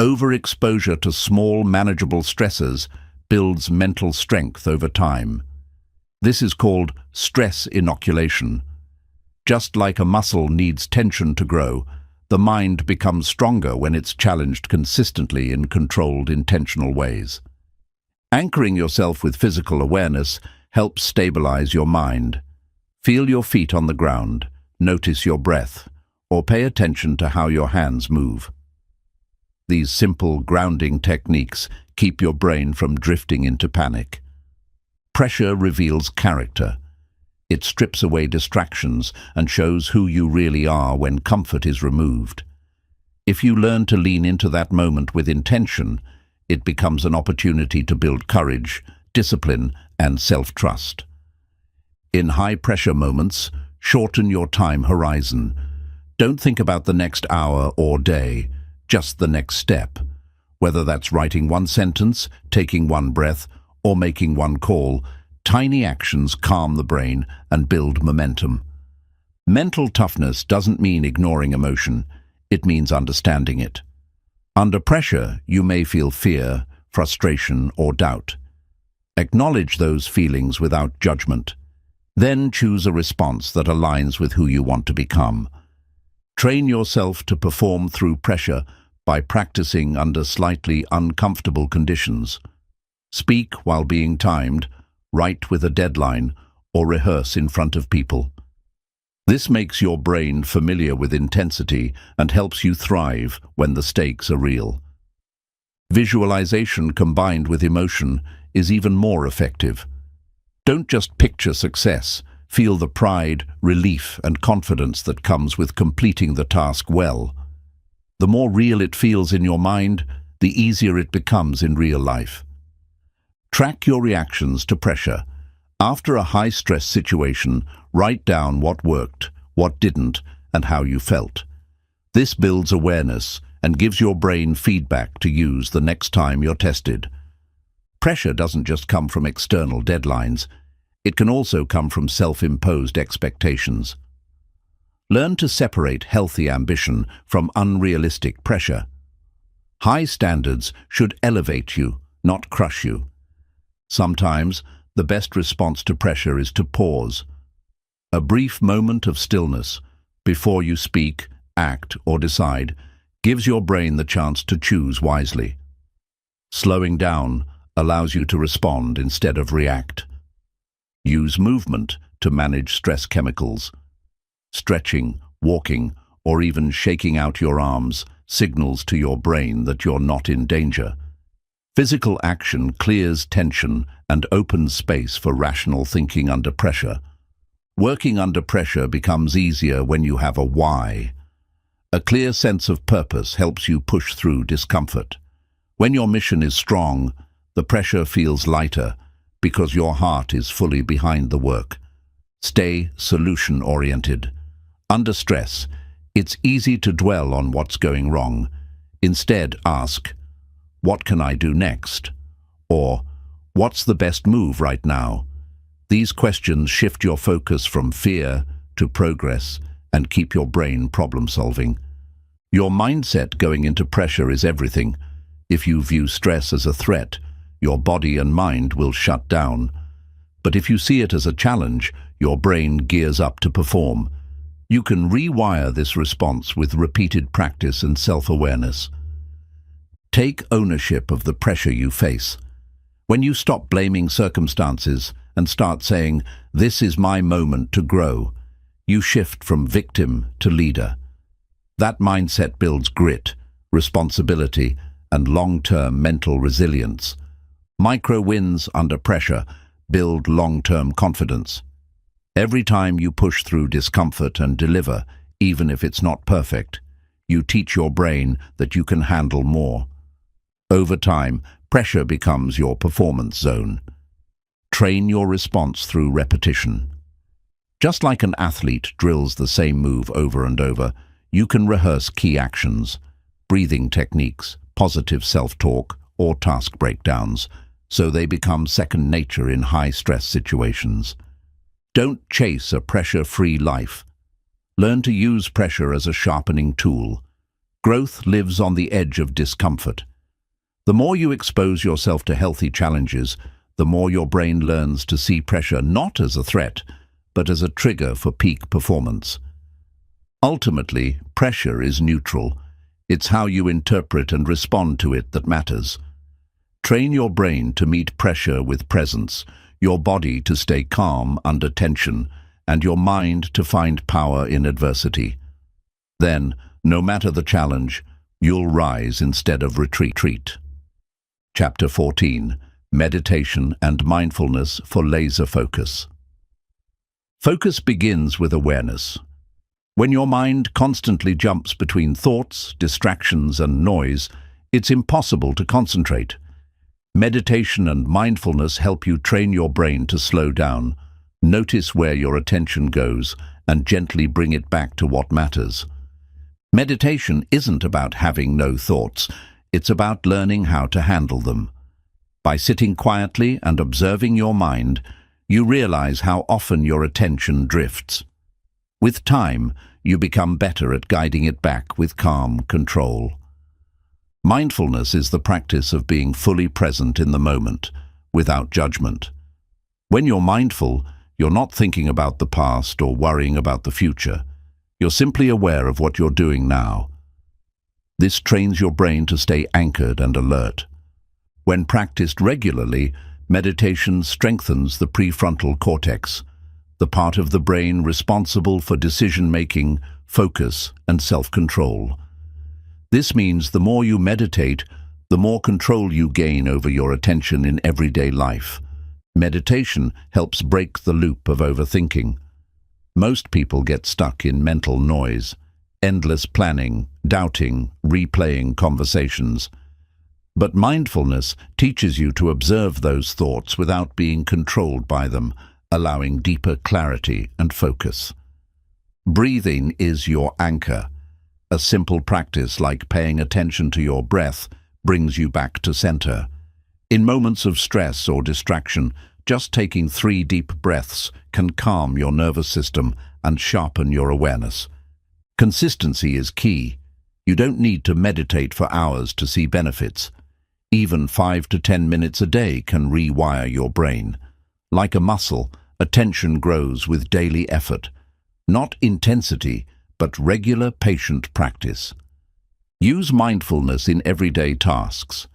Overexposure to small, manageable stressors builds mental strength over time. This is called stress inoculation. Just like a muscle needs tension to grow, the mind becomes stronger when it's challenged consistently in controlled, intentional ways. Anchoring yourself with physical awareness helps stabilize your mind. Feel your feet on the ground, notice your breath, or pay attention to how your hands move. These simple grounding techniques keep your brain from drifting into panic. Pressure reveals character. It strips away distractions and shows who you really are when comfort is removed. If you learn to lean into that moment with intention, it becomes an opportunity to build courage, discipline, and self-trust. In high-pressure moments, shorten your time horizon. Don't think about the next hour or day, just the next step. Whether that's writing one sentence, taking one breath, or making one call, tiny actions calm the brain and build momentum. Mental toughness doesn't mean ignoring emotion, it means understanding it. Under pressure, you may feel fear, frustration, or doubt. Acknowledge those feelings without judgment. Then choose a response that aligns with who you want to become. Train yourself to perform through pressure by practicing under slightly uncomfortable conditions. Speak while being timed, write with a deadline, or rehearse in front of people. This makes your brain familiar with intensity and helps you thrive when the stakes are real. Visualization combined with emotion is even more effective. Don't just picture success, feel the pride, relief, and confidence that comes with completing the task well. The more real it feels in your mind, the easier it becomes in real life. Track your reactions to pressure. After a high-stress situation, write down what worked, what didn't, and how you felt. This builds awareness and gives your brain feedback to use the next time you're tested. Pressure doesn't just come from external deadlines. It can also come from self-imposed expectations. Learn to separate healthy ambition from unrealistic pressure. High standards should elevate you, not crush you. Sometimes, the best response to pressure is to pause. A brief moment of stillness, before you speak, act, or decide, gives your brain the chance to choose wisely. Slowing down allows you to respond instead of react. Use movement to manage stress chemicals. Stretching, walking, or even shaking out your arms signals to your brain that you're not in danger. Physical action clears tension and opens space for rational thinking under pressure. Working under pressure becomes easier when you have a why. A clear sense of purpose helps you push through discomfort. When your mission is strong, the pressure feels lighter because your heart is fully behind the work. Stay solution-oriented. Under stress, it's easy to dwell on what's going wrong. Instead, ask, "What can I do next?" Or, "What's the best move right now?" These questions shift your focus from fear to progress and keep your brain problem-solving. Your mindset going into pressure is everything. If you view stress as a threat, your body and mind will shut down. But if you see it as a challenge, your brain gears up to perform. You can rewire this response with repeated practice and self-awareness. Take ownership of the pressure you face. When you stop blaming circumstances and start saying, "This is my moment to grow," you shift from victim to leader. That mindset builds grit, responsibility, and long-term mental resilience. Micro wins under pressure build long-term confidence. Every time you push through discomfort and deliver, even if it's not perfect, you teach your brain that you can handle more. Over time, pressure becomes your performance zone. Train your response through repetition. Just like an athlete drills the same move over and over, you can rehearse key actions, breathing techniques, positive self-talk, or task breakdowns, so they become second nature in high-stress situations. Don't chase a pressure-free life. Learn to use pressure as a sharpening tool. Growth lives on the edge of discomfort. The more you expose yourself to healthy challenges, the more your brain learns to see pressure not as a threat, but as a trigger for peak performance. Ultimately, pressure is neutral. It's how you interpret and respond to it that matters. Train your brain to meet pressure with presence, your body to stay calm under tension, and your mind to find power in adversity. Then, no matter the challenge, you'll rise instead of retreat. Chapter 14. Meditation and Mindfulness for Laser Focus. Focus begins with awareness. When your mind constantly jumps between thoughts, distractions, and noise, it's impossible to concentrate. Meditation and mindfulness help you train your brain to slow down, notice where your attention goes, and gently bring it back to what matters. Meditation isn't about having no thoughts, it's about learning how to handle them. By sitting quietly and observing your mind, you realize how often your attention drifts. With time, you become better at guiding it back with calm control. Mindfulness is the practice of being fully present in the moment, without judgment. When you're mindful, you're not thinking about the past or worrying about the future. You're simply aware of what you're doing now. This trains your brain to stay anchored and alert. When practiced regularly, meditation strengthens the prefrontal cortex, the part of the brain responsible for decision-making, focus, and self-control. This means the more you meditate, the more control you gain over your attention in everyday life. Meditation helps break the loop of overthinking. Most people get stuck in mental noise, endless planning, doubting, replaying conversations. But mindfulness teaches you to observe those thoughts without being controlled by them, allowing deeper clarity and focus. Breathing is your anchor. A simple practice like paying attention to your breath brings you back to center. In moments of stress or distraction, just taking 3 deep breaths can calm your nervous system and sharpen your awareness. Consistency is key. You don't need to meditate for hours to see benefits. Even 5 to 10 minutes a day can rewire your brain. Like a muscle, attention grows with daily effort. Not intensity, but regular patient practice. Use mindfulness in everyday tasks.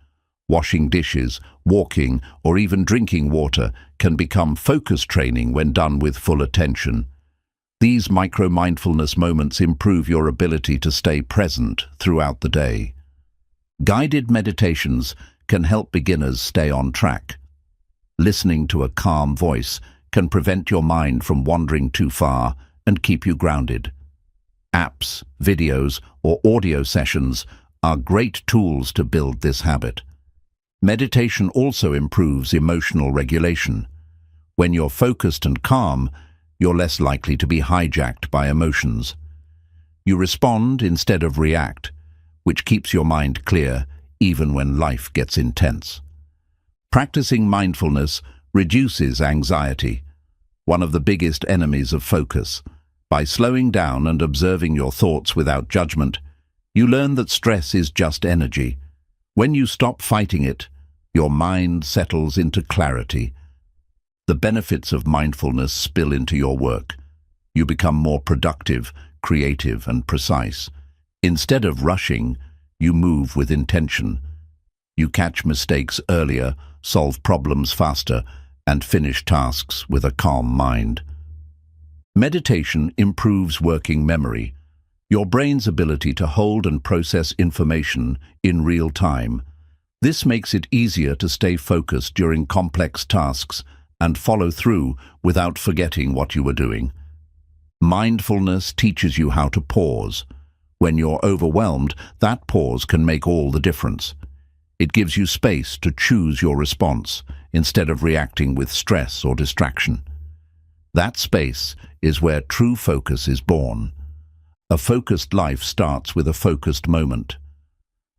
Washing dishes, walking, or even drinking water can become focus training when done with full attention. These micro-mindfulness moments improve your ability to stay present throughout the day. Guided meditations can help beginners stay on track. Listening to a calm voice can prevent your mind from wandering too far and keep you grounded. Apps, videos, or audio sessions are great tools to build this habit. Meditation also improves emotional regulation. When you're focused and calm, you're less likely to be hijacked by emotions. You respond instead of react, which keeps your mind clear even when life gets intense. Practicing mindfulness reduces anxiety, one of the biggest enemies of focus. By slowing down and observing your thoughts without judgment, you learn that stress is just energy. When you stop fighting it, your mind settles into clarity. The benefits of mindfulness spill into your work. You become more productive, creative, and precise. Instead of rushing, you move with intention. You catch mistakes earlier, solve problems faster, and finish tasks with a calm mind. Meditation improves working memory, your brain's ability to hold and process information in real time. This makes it easier to stay focused during complex tasks and follow through without forgetting what you were doing. Mindfulness teaches you how to pause. When you're overwhelmed, that pause can make all the difference. It gives you space to choose your response instead of reacting with stress or distraction. That space is where true focus is born. A focused life starts with a focused moment.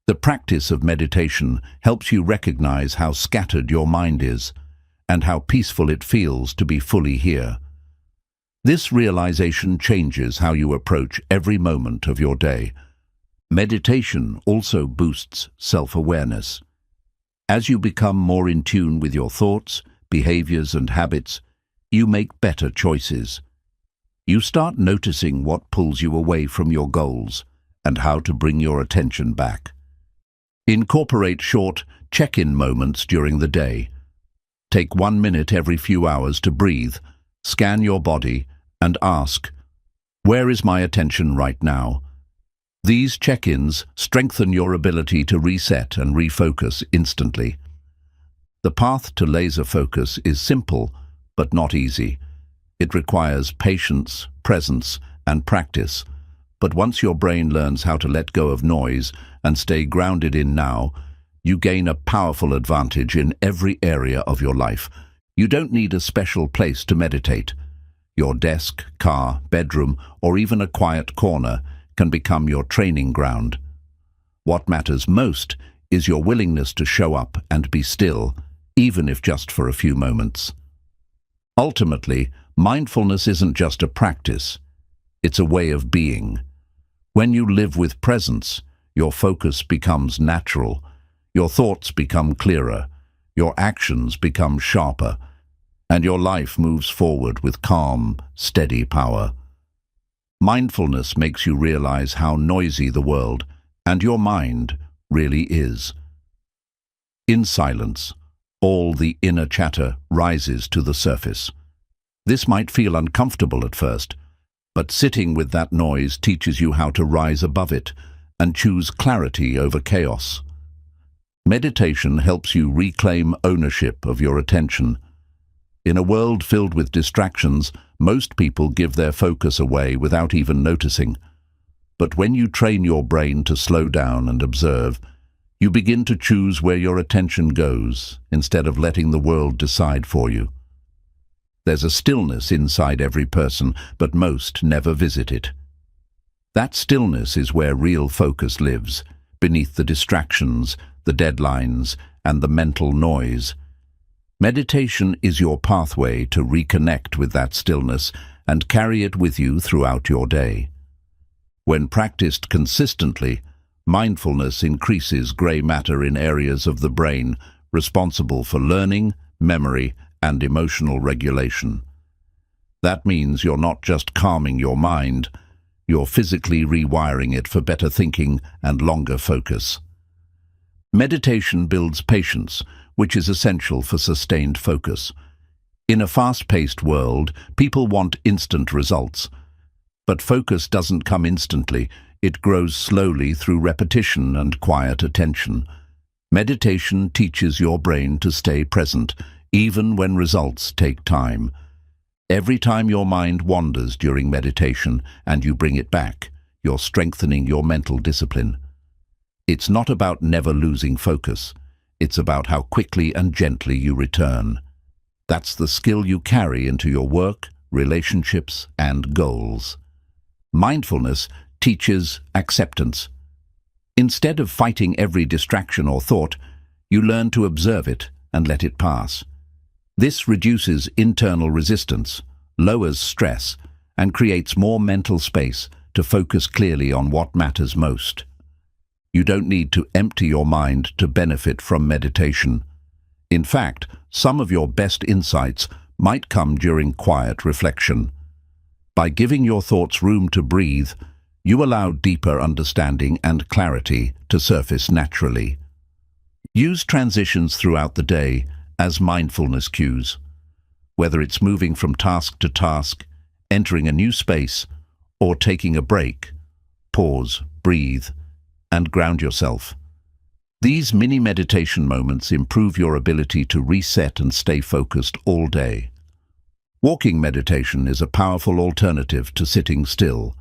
The practice of meditation helps you recognize how scattered your mind is and how peaceful it feels to be fully here. This realization changes how you approach every moment of your day. Meditation also boosts self-awareness. As you become more in tune with your thoughts, behaviors, and habits, you make better choices. You start noticing what pulls you away from your goals and how to bring your attention back. Incorporate short, check-in moments during the day. Take 1 minute every few hours to breathe, scan your body, and ask, "Where is my attention right now?" These check-ins strengthen your ability to reset and refocus instantly. The path to laser focus is simple, but not easy. It requires patience, presence, and practice. But once your brain learns how to let go of noise and stay grounded in now, you gain a powerful advantage in every area of your life. You don't need a special place to meditate. Your desk, car, bedroom, or even a quiet corner can become your training ground. What matters most is your willingness to show up and be still, even if just for a few moments. Ultimately, mindfulness isn't just a practice, it's a way of being. When you live with presence, your focus becomes natural, your thoughts become clearer, your actions become sharper, and your life moves forward with calm, steady power. Mindfulness makes you realize how noisy the world and your mind really is. In silence, all the inner chatter rises to the surface. This might feel uncomfortable at first, but sitting with that noise teaches you how to rise above it and choose clarity over chaos. Meditation helps you reclaim ownership of your attention. In a world filled with distractions, most people give their focus away without even noticing. But when you train your brain to slow down and observe, you begin to choose where your attention goes instead of letting the world decide for you. There's a stillness inside every person, but most never visit it. That stillness is where real focus lives, beneath the distractions, the deadlines, and the mental noise. Meditation is your pathway to reconnect with that stillness and carry it with you throughout your day. When practiced consistently, mindfulness increases gray matter in areas of the brain responsible for learning, memory, and emotional regulation. That means you're not just calming your mind, you're physically rewiring it for better thinking and longer focus. Meditation builds patience, which is essential for sustained focus. In a fast-paced world, people want instant results. But focus doesn't come instantly. It grows slowly through repetition and quiet attention. Meditation teaches your brain to stay present, even when results take time. Every time your mind wanders during meditation and you bring it back, you're strengthening your mental discipline. It's not about never losing focus. It's about how quickly and gently you return. That's the skill you carry into your work, relationships, and goals. Mindfulness teaches acceptance. Instead of fighting every distraction or thought, you learn to observe it and let it pass. This reduces internal resistance, lowers stress, and creates more mental space to focus clearly on what matters most. You don't need to empty your mind to benefit from meditation. In fact, some of your best insights might come during quiet reflection. By giving your thoughts room to breathe, you allow deeper understanding and clarity to surface naturally. Use transitions throughout the day as mindfulness cues. Whether it's moving from task to task, entering a new space, or taking a break, pause, breathe, and ground yourself. These mini meditation moments improve your ability to reset and stay focused all day. Walking meditation is a powerful alternative to sitting still.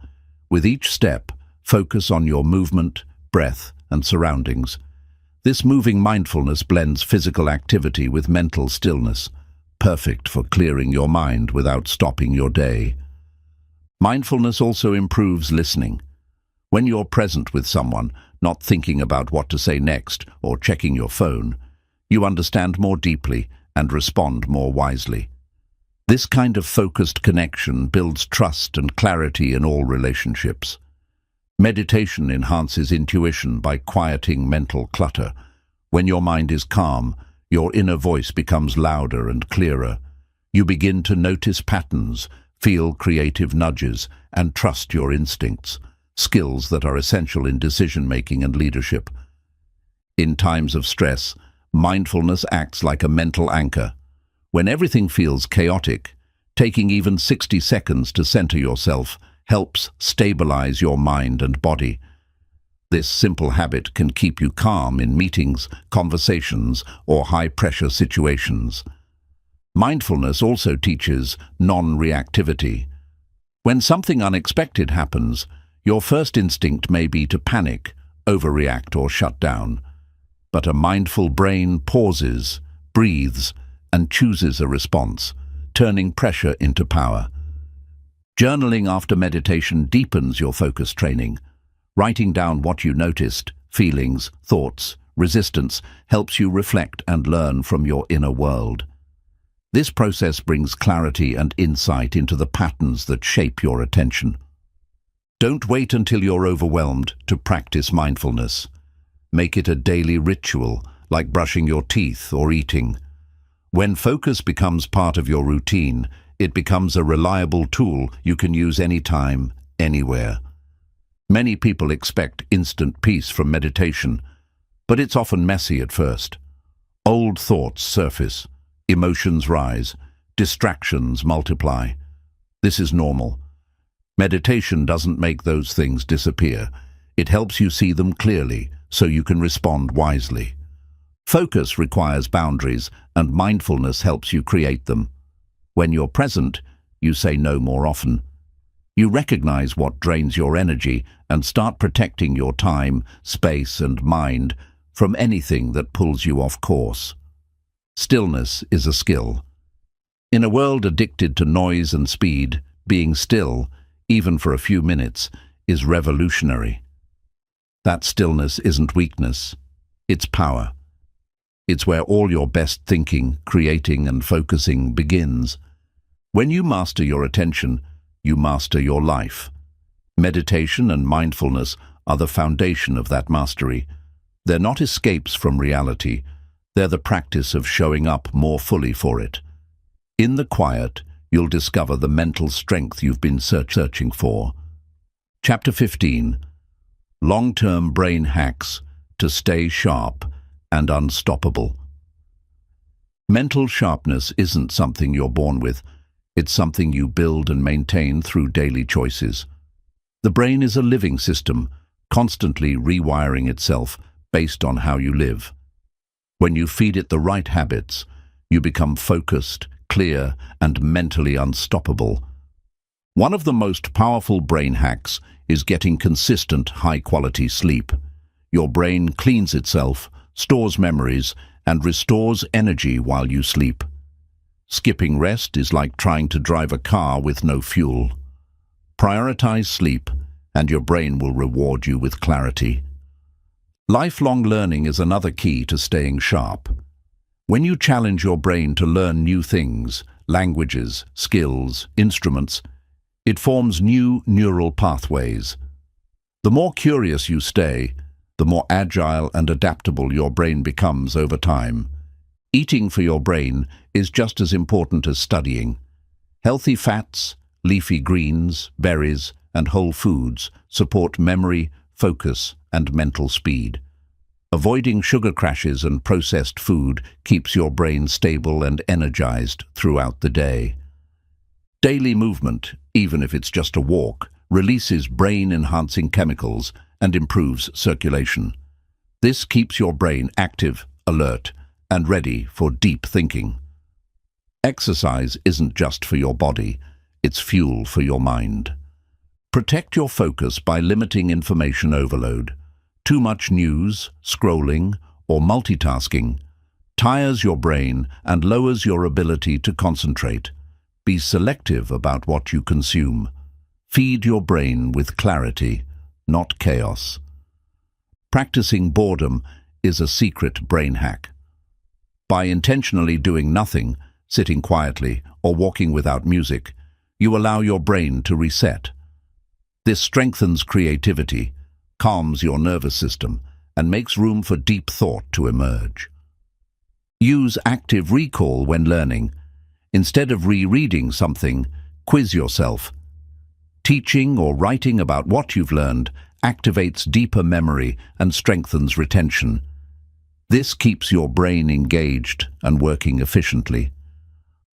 With each step, focus on your movement, breath, and surroundings. This moving mindfulness blends physical activity with mental stillness, perfect for clearing your mind without stopping your day. Mindfulness also improves listening. When you're present with someone, not thinking about what to say next or checking your phone, you understand more deeply and respond more wisely. This kind of focused connection builds trust and clarity in all relationships. Meditation enhances intuition by quieting mental clutter. When your mind is calm, your inner voice becomes louder and clearer. You begin to notice patterns, feel creative nudges, and trust your instincts, skills that are essential in decision-making and leadership. In times of stress, mindfulness acts like a mental anchor. When everything feels chaotic, taking even 60 seconds to center yourself helps stabilize your mind and body. This simple habit can keep you calm in meetings, conversations, or high-pressure situations. Mindfulness also teaches non-reactivity. When something unexpected happens, your first instinct may be to panic, overreact, or shut down. But a mindful brain pauses, breathes, and chooses a response, turning pressure into power. Journaling after meditation deepens your focus training. Writing down what you noticed, feelings, thoughts, resistance, helps you reflect and learn from your inner world. This process brings clarity and insight into the patterns that shape your attention. Don't wait until you're overwhelmed to practice mindfulness. Make it a daily ritual, like brushing your teeth or eating. When focus becomes part of your routine, it becomes a reliable tool you can use anytime, anywhere. Many people expect instant peace from meditation, but it's often messy at first. Old thoughts surface, emotions rise, distractions multiply. This is normal. Meditation doesn't make those things disappear. It helps you see them clearly, so you can respond wisely. Focus requires boundaries, and mindfulness helps you create them. When you're present, you say no more often. You recognize what drains your energy and start protecting your time, space, and mind from anything that pulls you off course. Stillness is a skill. In a world addicted to noise and speed, being still, even for a few minutes, is revolutionary. That stillness isn't weakness, it's power. It's where all your best thinking, creating, and focusing begins. When you master your attention, you master your life. Meditation and mindfulness are the foundation of that mastery. They're not escapes from reality. They're the practice of showing up more fully for it. In the quiet, you'll discover the mental strength you've been searching for. Chapter 15. Long-term brain hacks to stay sharp and unstoppable. Mental sharpness isn't something you're born with. It's something you build and maintain through daily choices. The brain is a living system, constantly rewiring itself based on how you live. When you feed it the right habits, you become focused, clear, and mentally unstoppable. One of the most powerful brain hacks is getting consistent, high-quality sleep. Your brain cleans itself, stores memories, and restores energy while you sleep. Skipping rest is like trying to drive a car with no fuel. Prioritize sleep, and your brain will reward you with clarity. Lifelong learning is another key to staying sharp. When you challenge your brain to learn new things, languages, skills, instruments, it forms new neural pathways. The more curious you stay, the more agile and adaptable your brain becomes over time. Eating for your brain is just as important as studying. Healthy fats, leafy greens, berries, and whole foods support memory, focus, and mental speed. Avoiding sugar crashes and processed food keeps your brain stable and energized throughout the day. Daily movement, even if it's just a walk, releases brain-enhancing chemicals and improves circulation. This keeps your brain active, alert, and ready for deep thinking. Exercise isn't just for your body, it's fuel for your mind. Protect your focus by limiting information overload. Too much news, scrolling, or multitasking tires your brain and lowers your ability to concentrate. Be selective about what you consume. Feed your brain with clarity, not chaos. Practicing boredom is a secret brain hack. By intentionally doing nothing, sitting quietly, or walking without music, you allow your brain to reset. This strengthens creativity, calms your nervous system, and makes room for deep thought to emerge. Use active recall when learning. Instead of rereading something, quiz yourself. Teaching or writing about what you've learned activates deeper memory and strengthens retention. This keeps your brain engaged and working efficiently.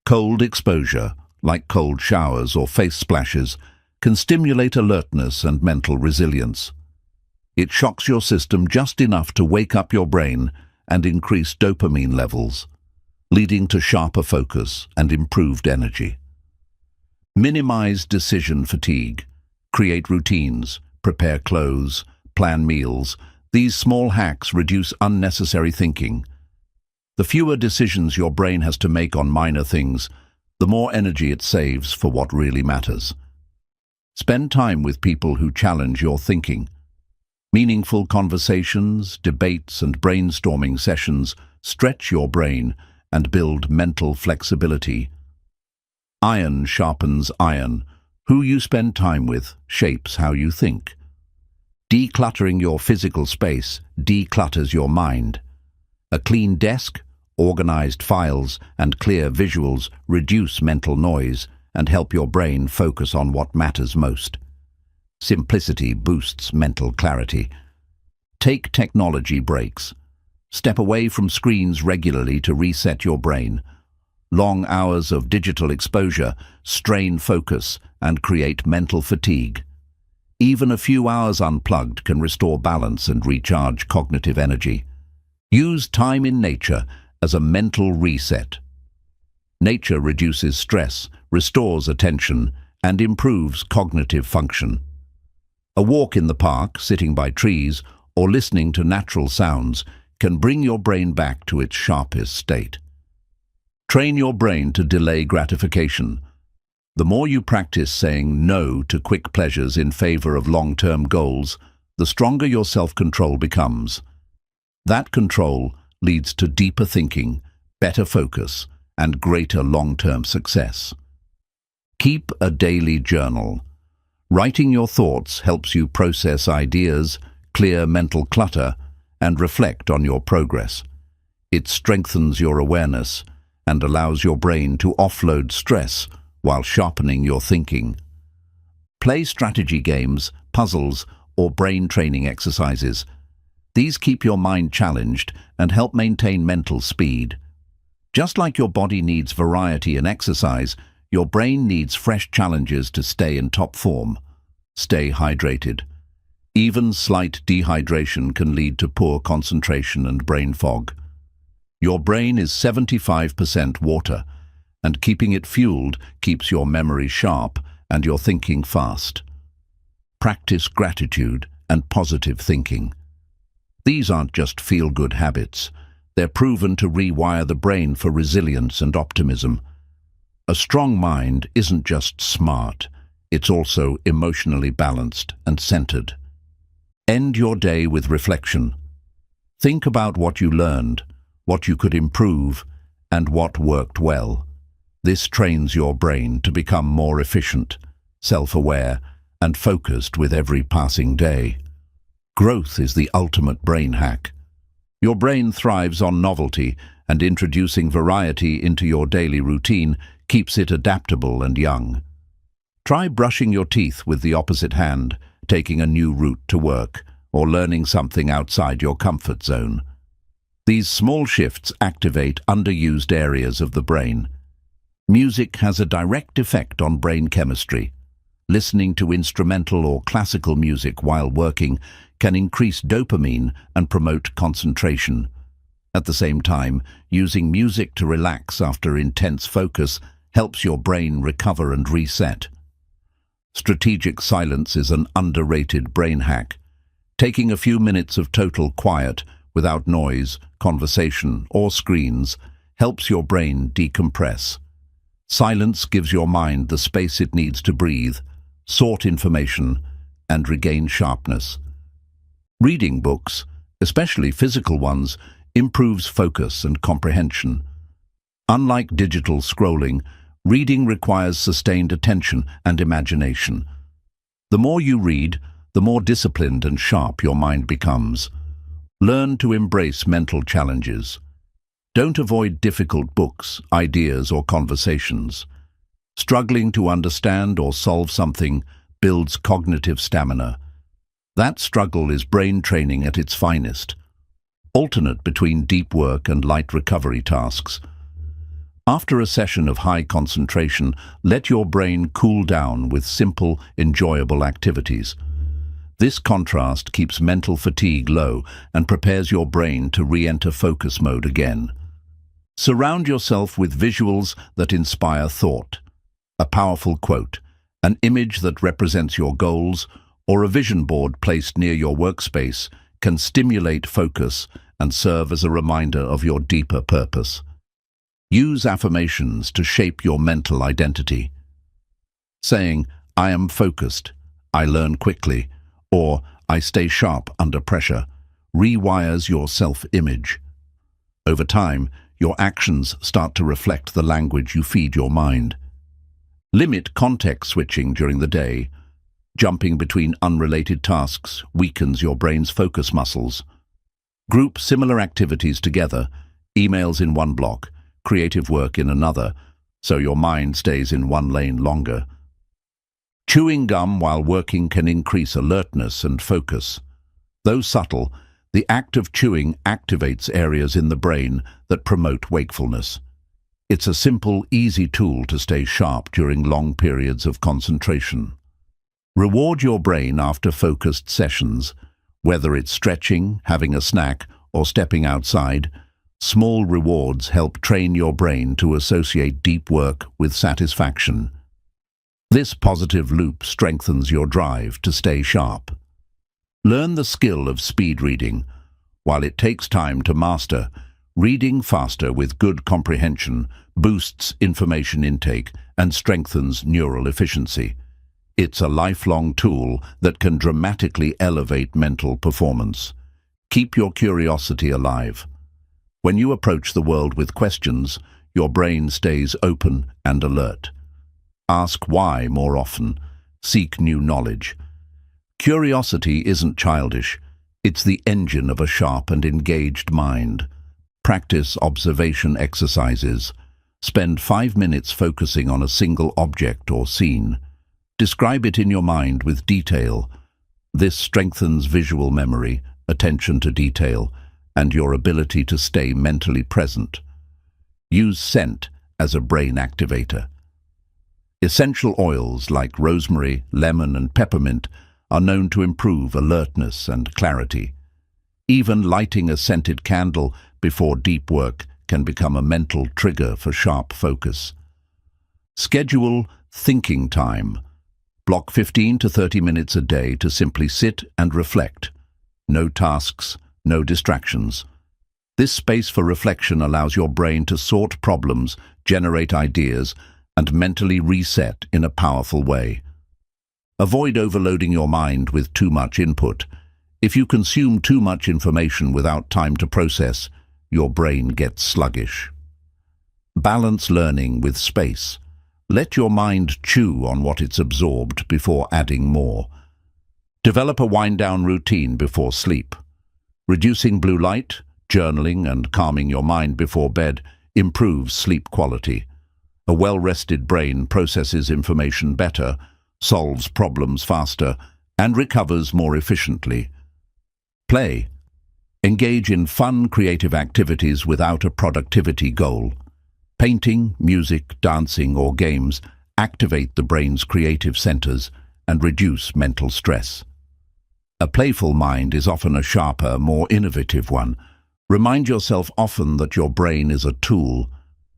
Cold exposure, like cold showers or face splashes, can stimulate alertness and mental resilience. It shocks your system just enough to wake up your brain and increase dopamine levels, leading to sharper focus and improved energy. Minimize decision fatigue. Create routines, prepare clothes, plan meals. These small hacks reduce unnecessary thinking. The fewer decisions your brain has to make on minor things, the more energy it saves for what really matters. Spend time with people who challenge your thinking. Meaningful conversations, debates, and brainstorming sessions stretch your brain and build mental flexibility. Iron sharpens iron. Who you spend time with shapes how you think. Decluttering your physical space declutters your mind. A clean desk, organized files, and clear visuals reduce mental noise and help your brain focus on what matters most. Simplicity boosts mental clarity. Take technology breaks. Step away from screens regularly to reset your brain. Long hours of digital exposure strain focus and create mental fatigue. Even a few hours unplugged can restore balance and recharge cognitive energy. Use time in nature as a mental reset. Nature reduces stress, restores attention, and improves cognitive function. A walk in the park, sitting by trees, or listening to natural sounds can bring your brain back to its sharpest state. Train your brain to delay gratification. The more you practice saying no to quick pleasures in favor of long-term goals, the stronger your self-control becomes. That control leads to deeper thinking, better focus, and greater long-term success. Keep a daily journal. Writing your thoughts helps you process ideas, clear mental clutter, and reflect on your progress. It strengthens your awareness and allows your brain to offload stress while sharpening your thinking. Play strategy games, puzzles, or brain training exercises. These keep your mind challenged and help maintain mental speed. Just like your body needs variety and exercise, your brain needs fresh challenges to stay in top form. Stay hydrated. Even slight dehydration can lead to poor concentration and brain fog. Your brain is 75% water, and keeping it fueled keeps your memory sharp and your thinking fast. Practice gratitude and positive thinking. These aren't just feel-good habits. They're proven to rewire the brain for resilience and optimism. A strong mind isn't just smart, it's also emotionally balanced and centered. End your day with reflection. Think about what you learned, what you could improve, and what worked well. This trains your brain to become more efficient, self-aware, and focused with every passing day. Growth is the ultimate brain hack. Your brain thrives on novelty, and introducing variety into your daily routine keeps it adaptable and young. Try brushing your teeth with the opposite hand, taking a new route to work, or learning something outside your comfort zone. These small shifts activate underused areas of the brain. Music has a direct effect on brain chemistry. Listening to instrumental or classical music while working can increase dopamine and promote concentration. At the same time, using music to relax after intense focus helps your brain recover and reset. Strategic silence is an underrated brain hack. Taking a few minutes of total quiet, without noise, conversation, or screens, helps your brain decompress. Silence gives your mind the space it needs to breathe, sort information, and regain sharpness. Reading books, especially physical ones, improves focus and comprehension. Unlike digital scrolling, reading requires sustained attention and imagination. The more you read, the more disciplined and sharp your mind becomes. Learn to embrace mental challenges. Don't avoid difficult books, ideas, or conversations. Struggling to understand or solve something builds cognitive stamina. That struggle is brain training at its finest. Alternate between deep work and light recovery tasks. After a session of high concentration, let your brain cool down with simple, enjoyable activities. This contrast keeps mental fatigue low and prepares your brain to re-enter focus mode again. Surround yourself with visuals that inspire thought. A powerful quote, an image that represents your goals, or a vision board placed near your workspace can stimulate focus and serve as a reminder of your deeper purpose. Use affirmations to shape your mental identity. Saying, "I am focused," "I learn quickly," or "I stay sharp under pressure," rewires your self-image. Over time, your actions start to reflect the language you feed your mind. Limit context switching during the day. Jumping between unrelated tasks weakens your brain's focus muscles. Group similar activities together, emails in one block, creative work in another, so your mind stays in one lane longer. Chewing gum while working can increase alertness and focus. Though subtle, the act of chewing activates areas in the brain that promote wakefulness. It's a simple, easy tool to stay sharp during long periods of concentration. Reward your brain after focused sessions. Whether it's stretching, having a snack, or stepping outside, small rewards help train your brain to associate deep work with satisfaction. This positive loop strengthens your drive to stay sharp. Learn the skill of speed reading. While it takes time to master, reading faster with good comprehension boosts information intake and strengthens neural efficiency. It's a lifelong tool that can dramatically elevate mental performance. Keep your curiosity alive. When you approach the world with questions, your brain stays open and alert. Ask why more often. Seek new knowledge. Curiosity isn't childish. It's the engine of a sharp and engaged mind. Practice observation exercises. Spend 5 minutes focusing on a single object or scene. Describe it in your mind with detail. This strengthens visual memory, attention to detail, and your ability to stay mentally present. Use scent as a brain activator. Essential oils like rosemary, lemon, and peppermint are known to improve alertness and clarity. Even lighting a scented candle before deep work can become a mental trigger for sharp focus. Schedule thinking time. Block 15 to 30 minutes a day to simply sit and reflect. No tasks, no distractions. This space for reflection allows your brain to sort problems, generate ideas, and mentally reset in a powerful way. Avoid overloading your mind with too much input. If you consume too much information without time to process, your brain gets sluggish. Balance learning with space. Let your mind chew on what it's absorbed before adding more. Develop a wind-down routine before sleep. Reducing blue light, journaling, and calming your mind before bed improves sleep quality. A well-rested brain processes information better, solves problems faster, and recovers more efficiently. Play. Engage in fun, creative activities without a productivity goal. Painting, music, dancing, or games activate the brain's creative centers and reduce mental stress. A playful mind is often a sharper, more innovative one. Remind yourself often that your brain is a tool,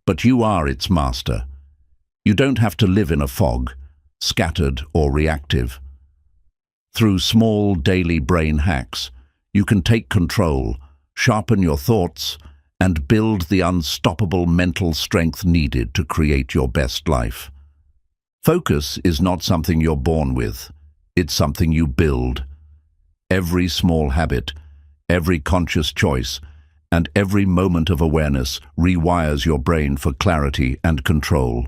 but you are its master. You don't have to live in a fog, scattered or reactive. Through small daily brain hacks, you can take control, sharpen your thoughts, and build the unstoppable mental strength needed to create your best life. Focus is not something you're born with. It's something you build. Every small habit, every conscious choice, and every moment of awareness rewires your brain for clarity and control.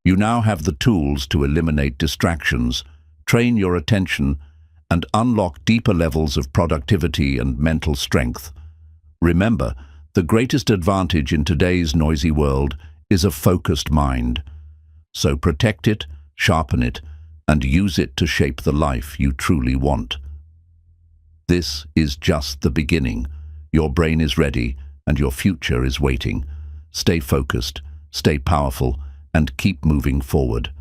You now have the tools to eliminate distractions, train your attention, and unlock deeper levels of productivity and mental strength. Remember, the greatest advantage in today's noisy world is a focused mind. So protect it, sharpen it, and use it to shape the life you truly want. This is just the beginning. Your brain is ready, and your future is waiting. Stay focused, stay powerful, and keep moving forward.